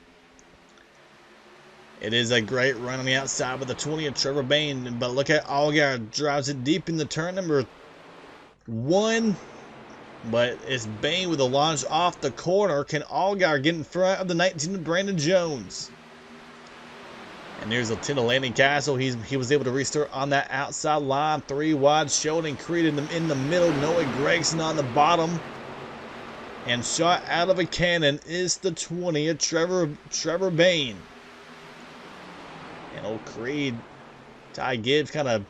it is a great run on the outside with the 20 of Trevor Bayne. But look at Allgaier, drives it deep in the turn number 1. But it's Bayne with a launch off the corner. Can Allgaier get in front of the 19 of Brandon Jones? And there's a 10 of Landon Castle. He was able to restart on that outside line. 3 wide. Sheldon Creed in the middle. Noah Gragson on the bottom. And shot out of a cannon is the 20 of Trevor Bayne. And old Creed, Ty Gibbs kind of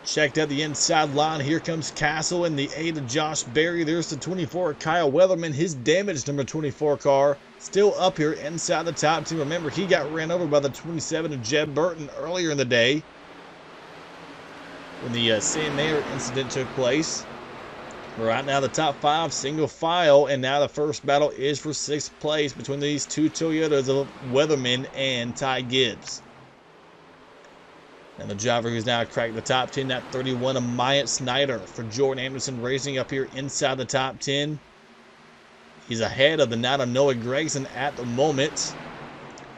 checked out the inside line. Here comes Castle in the 8 of Josh Berry. There's the 24 of Kyle Weatherman. His damaged number 24 car still up here inside the top 10. Remember, he got ran over by the 27 of Jeb Burton earlier in the day when the Sam Mayer incident took place. Right now, the top 5 single file, and now the first battle is for 6th place between these two Toyotas of Weatherman and Ty Gibbs. And the driver who's now cracked the top 10, that 31 of Myatt Snyder for Jordan Anderson Racing up here inside the top 10. He's ahead of the 9 of Noah Gragson at the moment.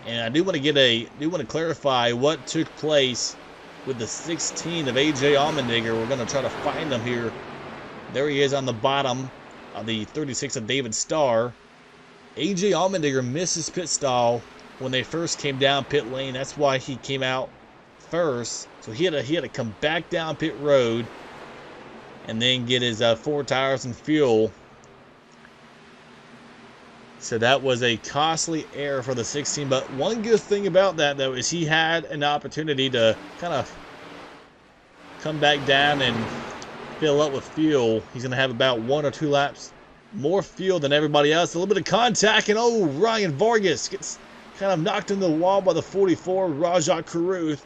And I do want to clarify what took place with the 16 of AJ Allmendinger. We're going to try to find him here. There he is on the bottom of the 36 of David Starr. AJ Allmendinger missed his pit stall when they first came down pit lane. That's why he came out first. So he had to come back down pit road and then get his 4 tires and fuel. So that was a costly error for the 16. But one good thing about that, though, is he had an opportunity to kind of come back down and fill up with fuel. He's going to have about 1 or 2 laps more fuel than everybody else. A little bit of contact, and oh, Ryan Vargas gets kind of knocked into the wall by the 44, Rajat Caruth.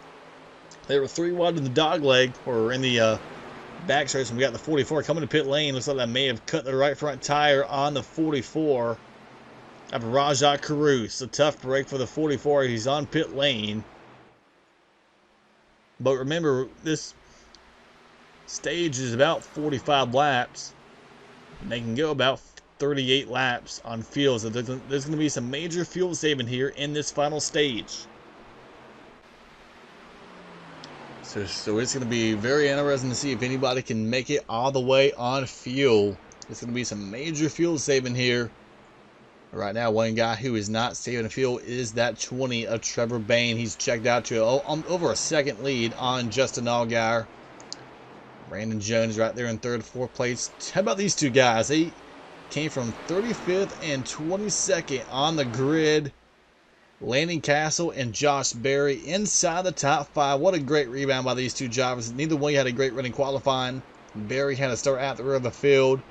They were 3 wide in the dog leg, or in the back stretch, and we got the 44 coming to pit lane. Looks like that may have cut the right front tire on the 44 of Rajat Caruth. A tough break for the 44. He's on pit lane. But remember, this stage is about 45 laps. And they can go about 38 laps on fuel. So there's going to be some major fuel saving here in this final stage. So it's going to be very interesting to see if anybody can make it all the way on fuel. There's going to be some major fuel saving here. Right now, one guy who is not saving fuel is that 20 of Trevor Bayne. He's checked out to over a second lead on Justin Allgaier. Brandon Jones right there in 3rd, 4th place. How about these 2 guys? They came from 35th and 22nd on the grid. Landon Castle and Josh Berry inside the top 5. What a great rebound by these 2 drivers. Neither one had a great running qualifying. Berry had to start at the rear of the field.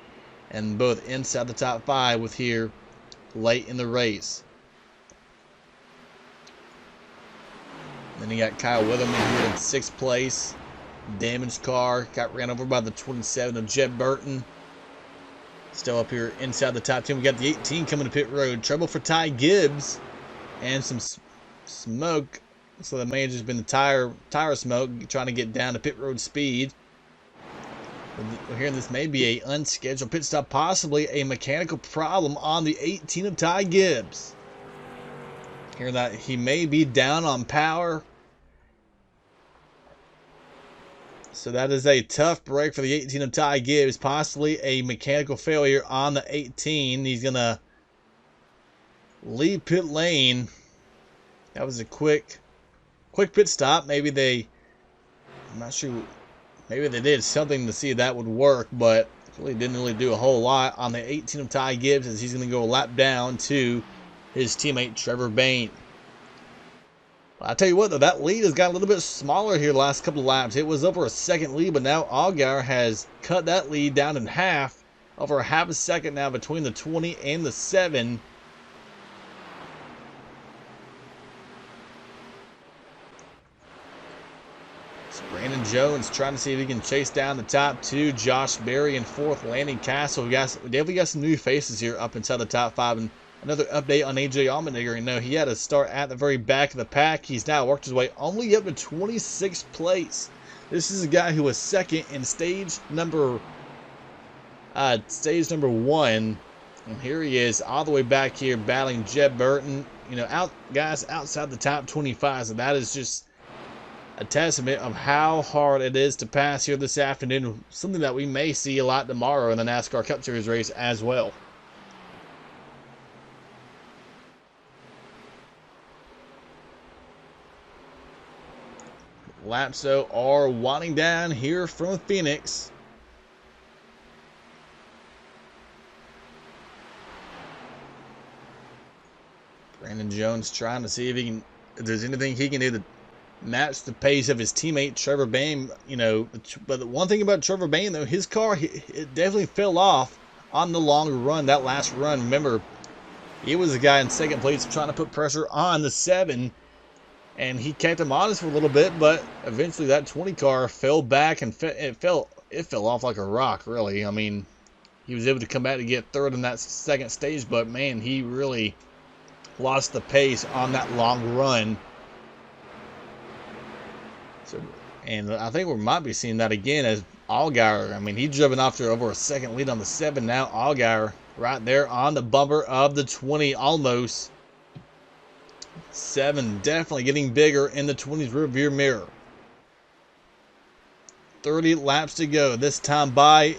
And both inside the top 5 with here late in the race. Then you got Kyle Witherman here in 6th place. Damaged car. Got ran over by the 27 of Jeb Burton. Still up here inside the top 10. We got the 18 coming to pit road. Trouble for Ty Gibbs. And some smoke. So that may have just been the tire smoke. Trying to get down to pit road speed. We're hearing this may be a unscheduled pit stop, possibly a mechanical problem on the 18 of Ty Gibbs. Hearing that he may be down on power. So that is a tough break for the 18 of Ty Gibbs, possibly a mechanical failure on the 18. He's going to leave pit lane. That was a quick pit stop. Maybe I'm not sure. Maybe they did something to see if that would work, but really didn't really do a whole lot on the 18 of Ty Gibbs, as he's going to go a lap down to his teammate Trevor Bayne. I'll tell you what, though, that lead has got a little bit smaller here the last couple of laps. It was over a second lead, but now Allgaier has cut that lead down in half, over a half a second now between the 20 and the 7. Brandon Jones trying to see if he can chase down the top 2. Josh Berry in 4th. Landon Castle. We definitely got some new faces here up inside the top 5. And another update on AJ Allmendinger. You know, he had to start at the very back of the pack. He's now worked his way only up to 26th place. This is a guy who was 2nd in stage number 1. And here he is all the way back here battling Jeb Burton. You know, guys outside the top 25. So that is just a testament of how hard it is to pass here this afternoon. Something that we may see a lot tomorrow in the NASCAR Cup Series race as well. Laps, though, are winding down here from Phoenix. Brandon Jones trying to see if there's anything he can do to match the pace of his teammate Trevor Bayne. You know, but the one thing about Trevor Bayne, though, his car, it definitely fell off on the long run, that last run. Remember, he was the guy in 2nd place trying to put pressure on the 7, and he kept him honest for a little bit, but eventually that 20 car fell back, and it fell off like a rock, really. I mean, he was able to come back to get 3rd in that 2nd stage, but man, he really lost the pace on that long run. So, and I think we might be seeing that again as Allgaier. I mean, he's driven off to over a second lead on the 7 now. Allgaier right there on the bumper of the 20, almost. 7 definitely getting bigger in the 20's rearview mirror. 30 laps to go. This time by.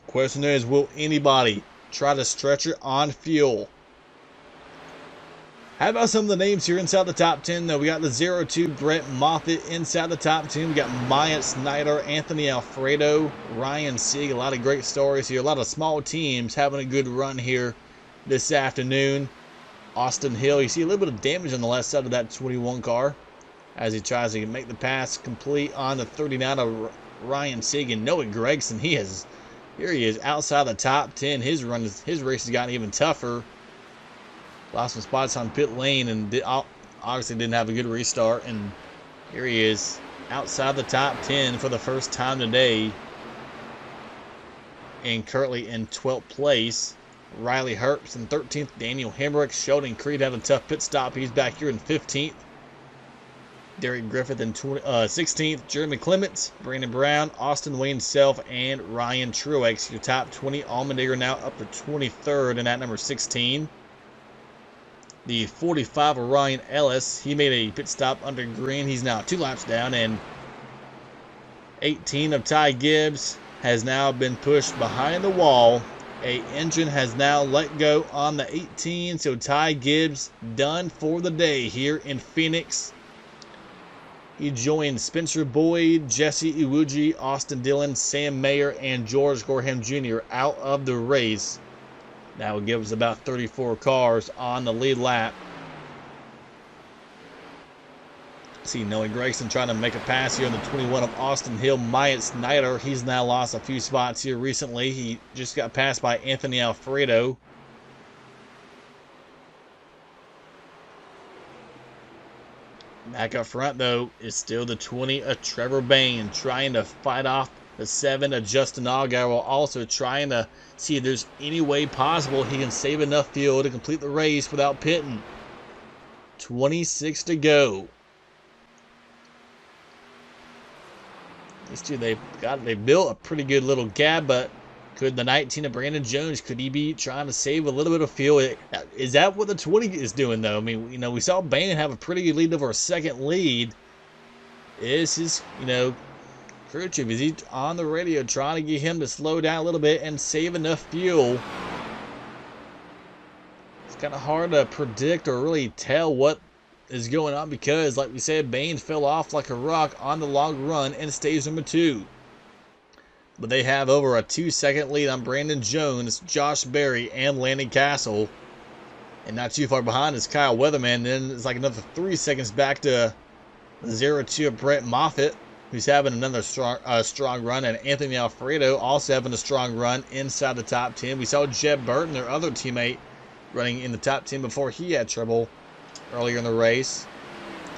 Question is, will anybody try to stretch it on fuel? How about some of the names here inside the top 10, though? We got the 02 Brett Moffitt inside the top 10. We got Maya Snyder, Anthony Alfredo, Ryan Sieg. A lot of great stories here. A lot of small teams having a good run here this afternoon. Austin Hill, you see a little bit of damage on the left side of that 21 car as he tries to make the pass complete on the 39 of Ryan Sieg. And Noah Gregson, here he is outside the top 10. His race has gotten even tougher. Lost some spots on pit lane and obviously didn't have a good restart. And here he is outside the top 10 for the first time today, and currently in 12th place. Riley Herbst in 13th. Daniel Hemrick. Sheldon Creed had a tough pit stop. He's back here in 15th. Derek Griffith in 16th. Jeremy Clements, Brandon Brown, Austin Wayne Self, and Ryan Truex. Your top 20. Allmendinger now up to 23rd in that number 16. The 45 of Ryan Ellis. He made a pit stop under green. He's now 2 laps down. And 18 of Ty Gibbs has now been pushed behind the wall. A engine has now let go on the 18, so Ty Gibbs done for the day here in Phoenix. He joined Spencer Boyd, Jesse Iwuji, Austin Dillon, Sam Mayer, and George Gorham Jr. out of the race. That will give us about 34 cars on the lead lap. See Noah Gregson trying to make a pass here on the 21 of Austin Hill. Myatt Snyder, he's now lost a few spots here recently. He just got passed by Anthony Alfredo. Back up front, though, is still the 20 of Trevor Bayne, trying to fight off the 7 of Justin Allgaier, while also trying to see if there's any way possible he can save enough fuel to complete the race without pitting. 26 to go. These two, they built a pretty good little gap, but could the 19 of Brandon Jones, could he be trying to save a little bit of fuel? Is that what the 20 is doing, though? I mean, we saw Bain have a pretty good lead over a second lead. Is his, crew chief, is he on the radio trying to get him to slow down a little bit and save enough fuel? It's kind of hard to predict or really tell what is going on because, like we said, Bain fell off like a rock on the long run and stays number 2. But they have over a 2-second lead on Brandon Jones, Josh Berry, and Landon Castle. And not too far behind is Kyle Weatherman. Then it's like another 3 seconds back to 0-2 of Brett Moffitt, who's having another strong run. And Anthony Alfredo also having a strong run inside the top 10. We saw Jeb Burton, their other teammate, running in the top 10 before he had trouble earlier in the race.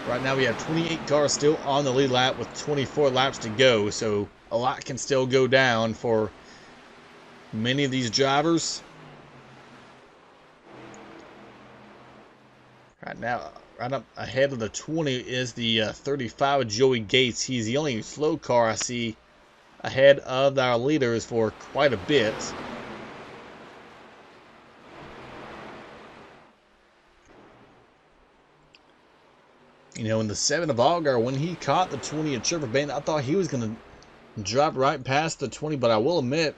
Right now we have 28 cars still on the lead lap with 24 laps to go, so a lot can still go down for many of these drivers. Right now, right up ahead of the 20 is the 35 of Joey Gates. He's the only slow car I see ahead of our leaders for quite a bit. In the 7 of Allgaier, when he caught the 20 of Trevor Bayne, I thought he was going to drop right past the 20, but I will admit,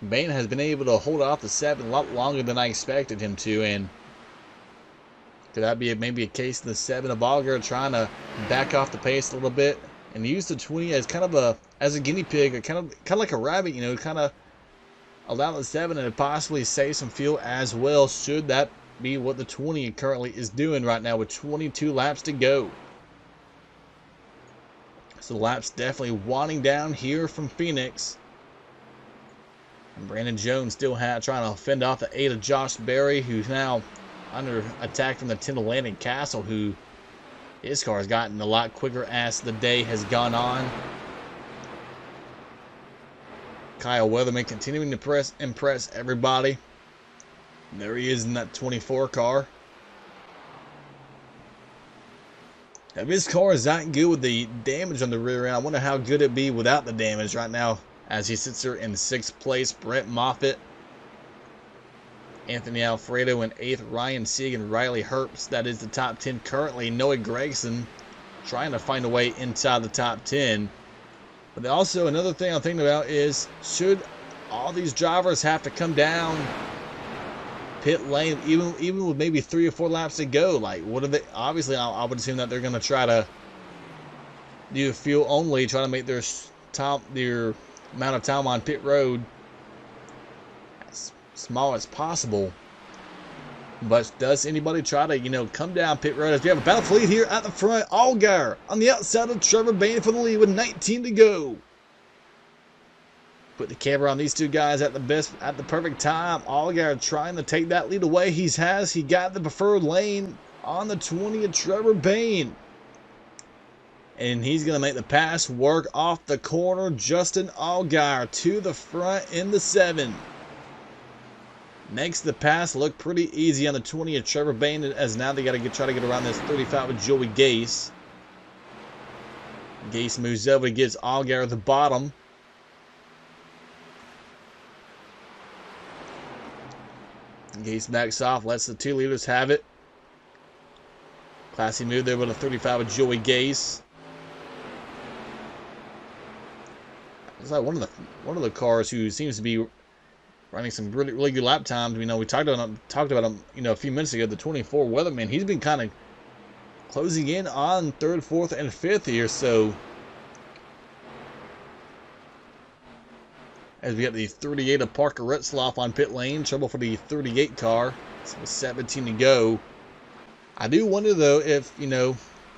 Bayne has been able to hold off the 7 a lot longer than I expected him to, and could that be maybe a case of the 7 of Allgaier trying to back off the pace a little bit and use the 20 as kind of as a guinea pig, or kind of like a rabbit, kind of allow the 7 to possibly save some fuel as well, should that be what the 20 currently is doing right now with 22 laps to go. So the laps definitely winding down here from Phoenix. And Brandon Jones still trying to fend off the 8 of Josh Berry, who's now under attack from the 10 of Landon Castle, who his car has gotten a lot quicker as the day has gone on. Kyle Weatherman continuing to impress everybody. There he is in that 24 car. If his car is that good with the damage on the rear end, I wonder how good it'd be without the damage right now as he sits there in 6th place. Brett Moffitt Anthony Alfredo in 8th, Ryan Sieg and Riley Herbst. That is the top 10 currently. Noah Gragson trying to find a way inside the top 10. But also another thing I'm thinking about is, should all these drivers have to come down pit lane even with maybe 3 or 4 laps to go? Like, what are they? Obviously, I would assume that they're going to try to do fuel only, try to make their amount of time on pit road as small as possible. But does anybody try to, come down pit road? As we have a battle lead here at the front. Allgaier on the outside of Trevor Bayne for the lead with 19 to go. Put the camera on these two guys at the perfect time. Allgaier trying to take that lead away. He got the preferred lane on the 20 of Trevor Bayne. And he's going to make the pass work off the corner. Justin Allgaier to the front in the 7. Makes the pass look pretty easy on the 20 of Trevor Bayne, as now they got to try to get around this 35 with Joey Gase. Gase moves over, gives Allgaier the bottom. Gase backs off, lets the 2 leaders have it. Classy move there with a 35 with Joey Gase. It's like one of the cars who seems to be running some really good lap times. We talked about him, a few minutes ago. The 24 Weatherman. He's been kind of closing in on 3rd, 4th, and 5th here. So as we got the 38 of Parker Retzlaff on pit lane, trouble for the 38 car. So 17 to go. I do wonder though if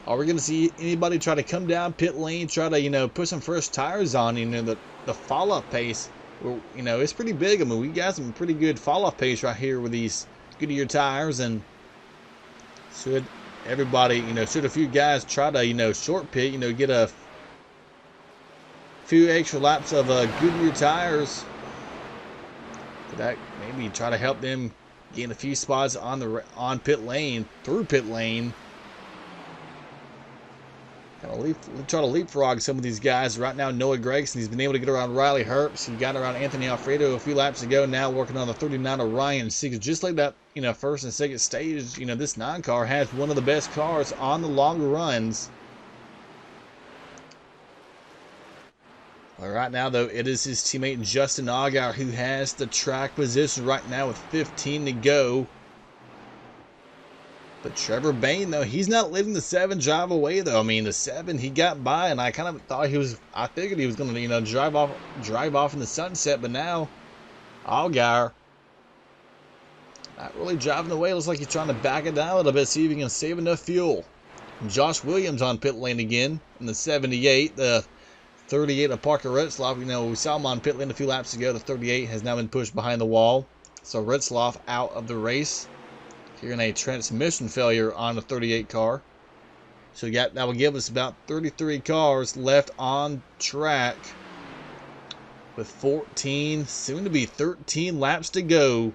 are we going to see anybody try to come down pit lane, try to put some fresh tires on? The fall-off pace. Well, it's pretty big. I mean, we got some pretty good fall-off pace right here with these Goodyear tires, and should everybody, should a few guys try to, short pit, get a few extra laps of Goodyear tires, could that maybe try to help them gain a few spots on pit lane, through pit lane. Try to leapfrog some of these guys. Right now, Noah Gragson, he's been able to get around Riley Herbst. He got around Anthony Alfredo a few laps ago. Now working on the 39 of Ryan Sieg. Just like that, first and second stage, this 9 car has one of the best cars on the longer runs. Well, right now, though, it is his teammate Justin Allgaier who has the track position right now with 15 to go. But Trevor Bayne, though, he's not letting the 7 drive away, though. I mean, the 7, he got by, and I kind of thought I figured he was going to, drive off in the sunset. But now, Allgaier not really driving away. Looks like he's trying to back it down a little bit, see if he can save enough fuel. Josh Williams on pit lane again in the 78. The 38 of Parker Retzlaff, we saw him on pit lane a few laps ago. The 38 has now been pushed behind the wall. So Retzlaff out of the race. Here in a transmission failure on the 38 car. So that will give us about 33 cars left on track with 14, soon to be 13 laps to go.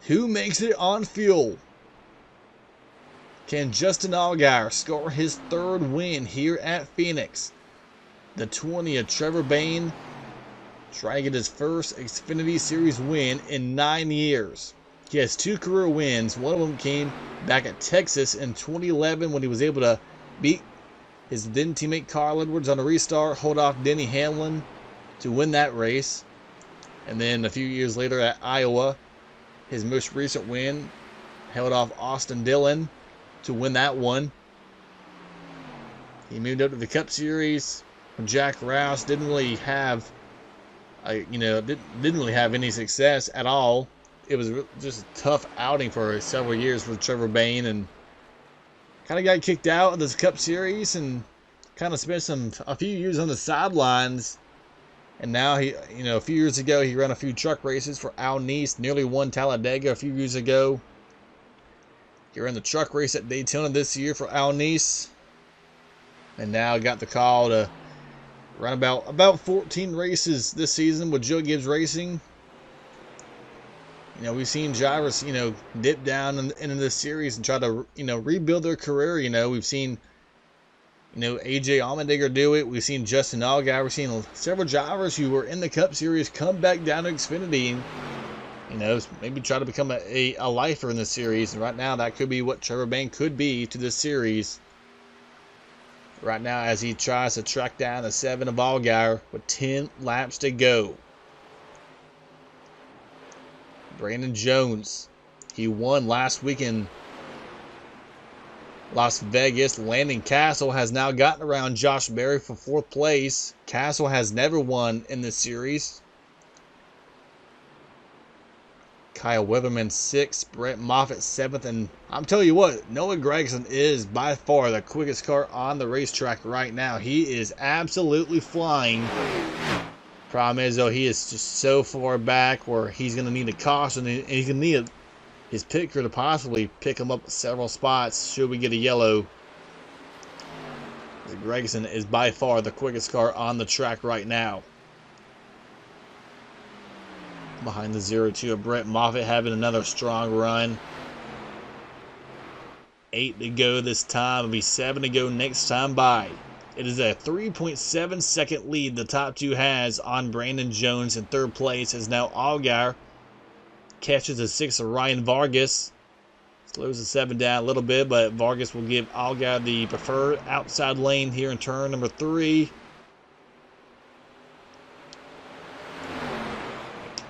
Who makes it on fuel? Can Justin Allgaier score his 3rd win here at Phoenix? The 20 of Trevor Bayne trying to get his first Xfinity Series win in 9 years. He has 2 career wins. One of them came back at Texas in 2011 when he was able to beat his then teammate Carl Edwards on a restart, hold off Denny Hamlin to win that race. And then a few years later at Iowa, his most recent win, held off Austin Dillon to win that one. He moved up to the Cup Series with Jack Rouse. Didn't really have any success at all. It was just a tough outing for several years with Trevor Bayne, and kind of got kicked out of this Cup Series and kind of spent a few years on the sidelines. And now a few years ago, he ran a few truck races for Al Neese, nearly won Talladega a few years ago. He ran the truck race at Daytona this year for Al Neese, and now got the call to run about 14 races this season with Joe Gibbs Racing. We've seen drivers, dip down into this series and try to, rebuild their career. We've seen, AJ Allmendinger do it. We've seen Justin Allgaier. We've seen several drivers who were in the Cup Series come back down to Xfinity. You know, maybe try to become a lifer in this series. And right now, that could be what Trevor Bayne could be to this series. Right now, as he tries to track down the 7 of Allgaier with 10 laps to go. Brandon Jones, he won last week in Las Vegas. Landon Castle has now gotten around Josh Berry for 4th place. Castle has never won in this series. Kyle Weatherman 6th, Brett Moffitt 7th, and I'm telling you what, Noah Gragson is by far the quickest car on the racetrack right now. He is absolutely flying. Problem is, though, he is just so far back where he's going to need a caution, and he's going to need his pit crew to possibly pick him up several spots should we get a yellow. Gragson is by far the quickest car on the track right now. Behind the 0-2 of Brett Moffitt having another strong run. 8 to go this time. It'll be 7 to go next time by. It is a 3.7 second lead the top two has on Brandon Jones in 3rd place, as now Allgaier catches the 6 of Ryan Vargas. Slows the 7 down a little bit, but Vargas will give Allgaier the preferred outside lane here in turn number 3.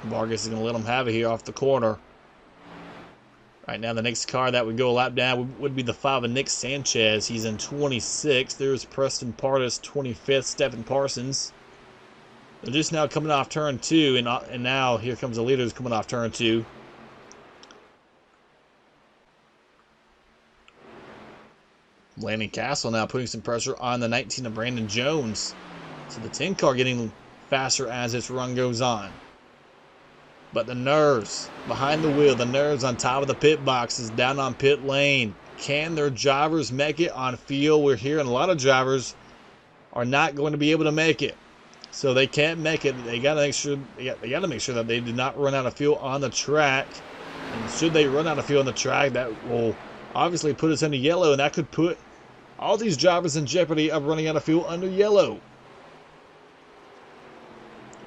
Vargas is going to let him have it here off the corner. Right now, the next car that would go a lap down would be the 5 of Nick Sanchez. He's in 26th. There's Preston Pardis, 25th. Stephen Parsons. They're just now coming off turn 2, and now here comes the leaders coming off turn 2. Landon Castle now putting some pressure on the 19 of Brandon Jones. So the 10 car getting faster as this run goes on. But the nerves behind the wheel, the nerves on top of the pit boxes down on pit lane. Can their drivers make it on field? We're hearing a lot of drivers are not going to be able to make it. So they can't make it. They got to make sure that they do not run out of fuel on the track. And should they run out of fuel on the track, that will obviously put us into yellow, and that could put all these drivers in jeopardy of running out of fuel under yellow.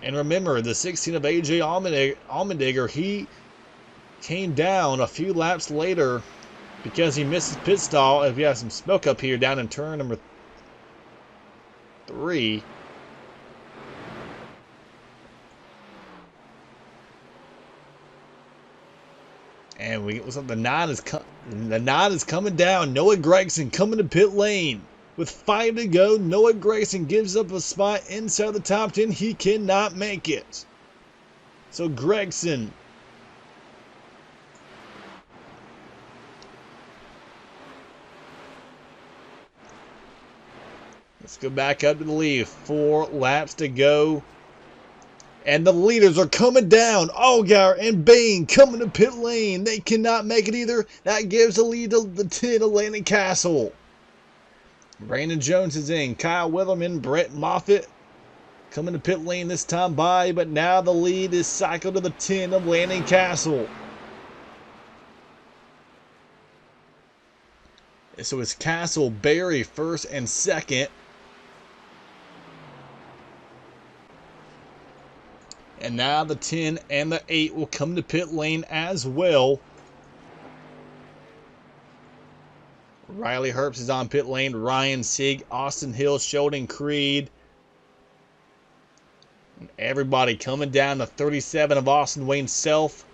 And remember, the 16 of A.J. Allmendinger, he came down a few laps later because he missed his pit stall. If you have some smoke up here down in turn number 3. And the 9 is coming down. Noah Gragson coming to pit lane. With 5 to go, Noah Gragson gives up a spot inside the top 10. He cannot make it. So Gragson. Let's go back up to the lead. 4 laps to go. And the leaders are coming down. Allgaier and Bayne coming to pit lane. They cannot make it either. That gives the lead to the 10 of Landon Castle. Brandon Jones is in. Kyle Weatherman, Brett Moffitt coming to pit lane this time by, but now the lead is cycled to the 10 of Landon Castle. So it's Castle, Berry first and second. And now the 10 and the 8 will come to pit lane as well. Riley Herbst is on pit lane. Ryan Sieg, Austin Hill, Sheldon Creed. And everybody coming down to 37 of Austin Wayne Self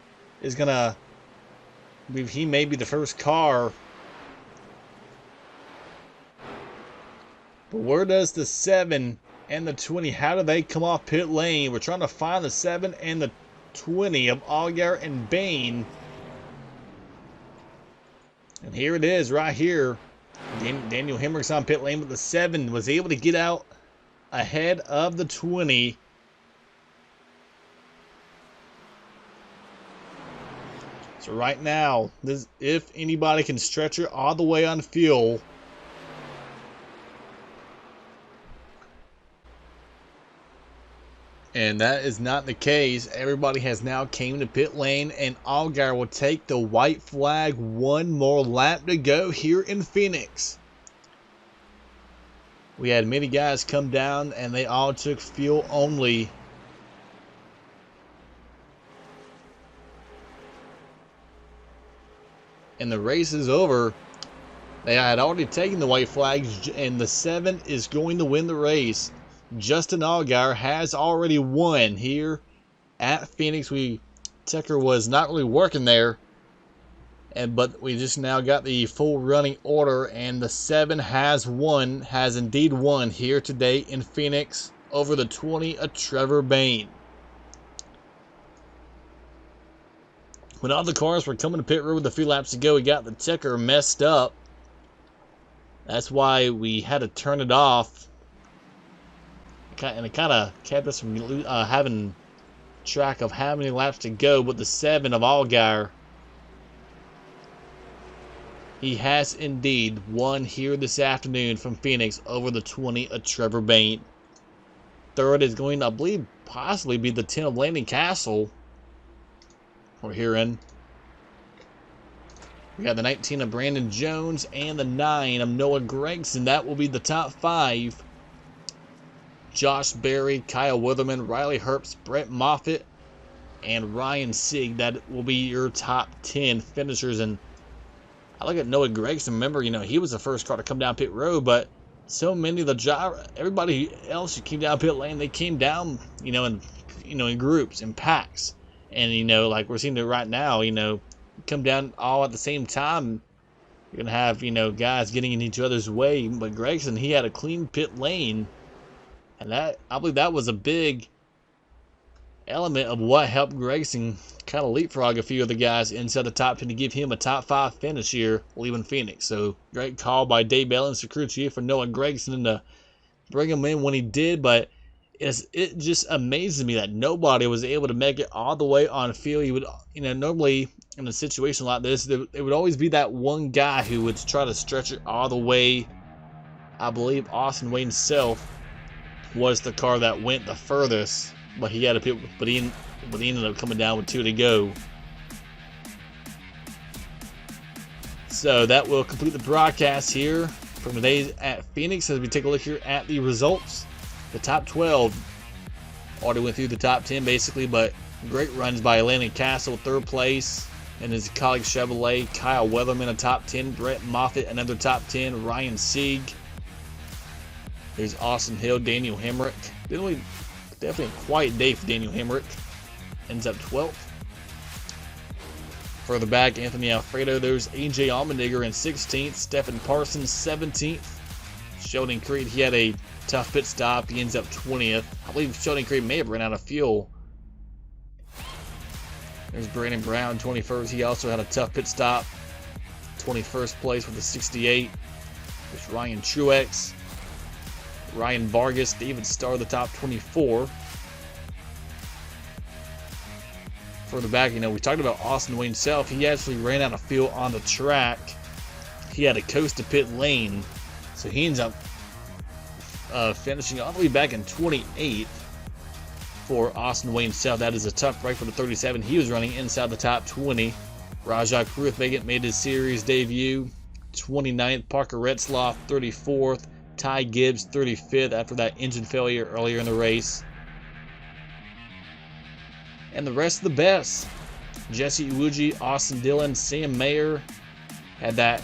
is going to... He may be the first car. But where does the 7 and the 20, how do they come off pit lane? We're trying to find the 7 and the 20 of Allgaier and Bayne. And here it is right here. Daniel Hemrick's on pit lane, but the 7 was able to get out ahead of the 20. So right now, if anybody can stretch it all the way on fuel, and that is not the case. Everybody has now came to pit lane, and Allgaier will take the white flag. 1 more lap to go here in Phoenix. We had many guys come down, and they all took fuel only. and the race is over. They had already taken the white flags, and the 7 is going to win the race. Justin Allgaier has already won here at Phoenix. Tucker was not really working there, but we just now got the full running order, and the 7 has indeed won here today in Phoenix over the 20 of Trevor Bayne. When all the cars were coming to pit road with a few laps to go, we got the Tucker messed up. That's why we had to turn it off. And it kind of kept us from having track of how many laps to go. But the 7 of Allgaier, he has indeed won here this afternoon from Phoenix over the 20 of Trevor Bayne. Third is going to, I believe, possibly be the 10 of Landon Castle. We're hearing. We got the 19 of Brandon Jones and the 9 of Noah Gragson. That will be the top 5. Josh Berry, Kyle Witherman, Riley Herbst, Brett Moffitt, and Ryan Sieg. That will be your top 10 finishers. And I look at Noah Gragson. Remember, he was the first car to come down pit road, but so many of everybody else who came down pit lane, they came down, in groups, in packs. And, like we're seeing it right now, come down all at the same time. You're going to have, guys getting in each other's way. But Gragson, he had a clean pit lane. And I believe that was a big element of what helped Gragson kind of leapfrog a few of the guys inside the top 10 to give him a top 5 finish here, leaving Phoenix. So great call by Dave Bellins, the crew chief, for Noah Gragson to bring him in when he did. But it just amazes me that nobody was able to make it all the way on field. You would, normally in a situation like this, there would always be that one guy who would try to stretch it all the way. I believe Austin Wayne Self was the car that went the furthest, but he had a pit, but he ended up coming down with 2 to go. So that will complete the broadcast here from today at Phoenix as we take a look here at the results. The top 12 already went through the top 10 basically, but great runs by Landon Castle, 3rd place, and his colleague Chevrolet. Kyle Weatherman, a top 10. Brett Moffitt, another top 10. Ryan Sieg. There's Austin Hill, Daniel Hemrick. Definitely a quiet day for Daniel Hemrick. Ends up 12th. Further back, Anthony Alfredo. There's AJ Allmendinger in 16th. Stephen Parsons, 17th. Sheldon Creed, he had a tough pit stop. He ends up 20th. I believe Sheldon Creed may have run out of fuel. There's Brandon Brown, 21st. He also had a tough pit stop. 21st place with a 68. There's Ryan Truex. Ryan Vargas, David Starr, the top 24. Further back, we talked about Austin Wayne Self. He actually ran out of fuel on the track. He had a coast to pit lane, so he ends up finishing all the way back in 28th for Austin Wayne Self. That is a tough break for the 37. He was running inside the top 20. Rajah Kruthwagen made his series debut. 29th, Parker Retzloff, 34th. Ty Gibbs, 35th, after that engine failure earlier in the race. And the rest of the best. Jesse Iwuji, Austin Dillon, Sam Mayer had that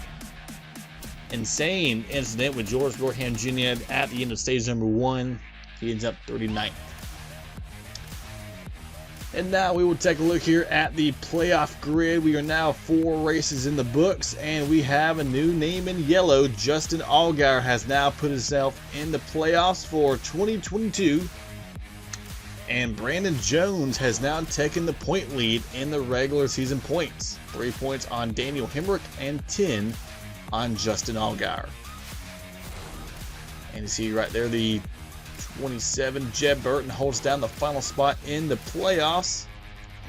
insane incident with George Gorham Jr. at the end of stage number 1. He ends up 39th. And now we will take a look here at the playoff grid. We are now 4 races in the books, and we have a new name in yellow. Justin Allgaier has now put himself in the playoffs for 2022. And Brandon Jones has now taken the point lead in the regular season points. 3 points on Daniel Hemrick and 10 on Justin Allgaier. And you see right there the 27, Jeb Burton holds down the final spot in the playoffs.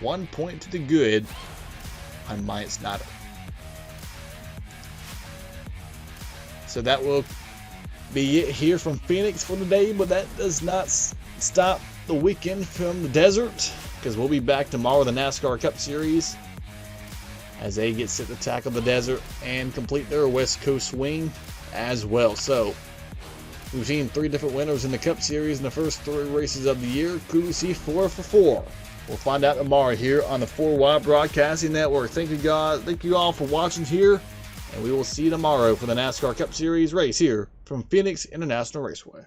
1 point to the good on Myatt Snyder. So that will be it here from Phoenix for today, but that does not stop the weekend from the desert, because we'll be back tomorrow with the NASCAR Cup Series as they get set to tackle the desert and complete their West Coast swing as well. So we've seen 3 different winners in the Cup Series in the first 3 races of the year. Cool to see 4 for 4 We'll find out tomorrow here on the 4Y Broadcasting Network. Thank you, guys. Thank you all for watching here, and we will see you tomorrow for the NASCAR Cup Series race here from Phoenix International Raceway.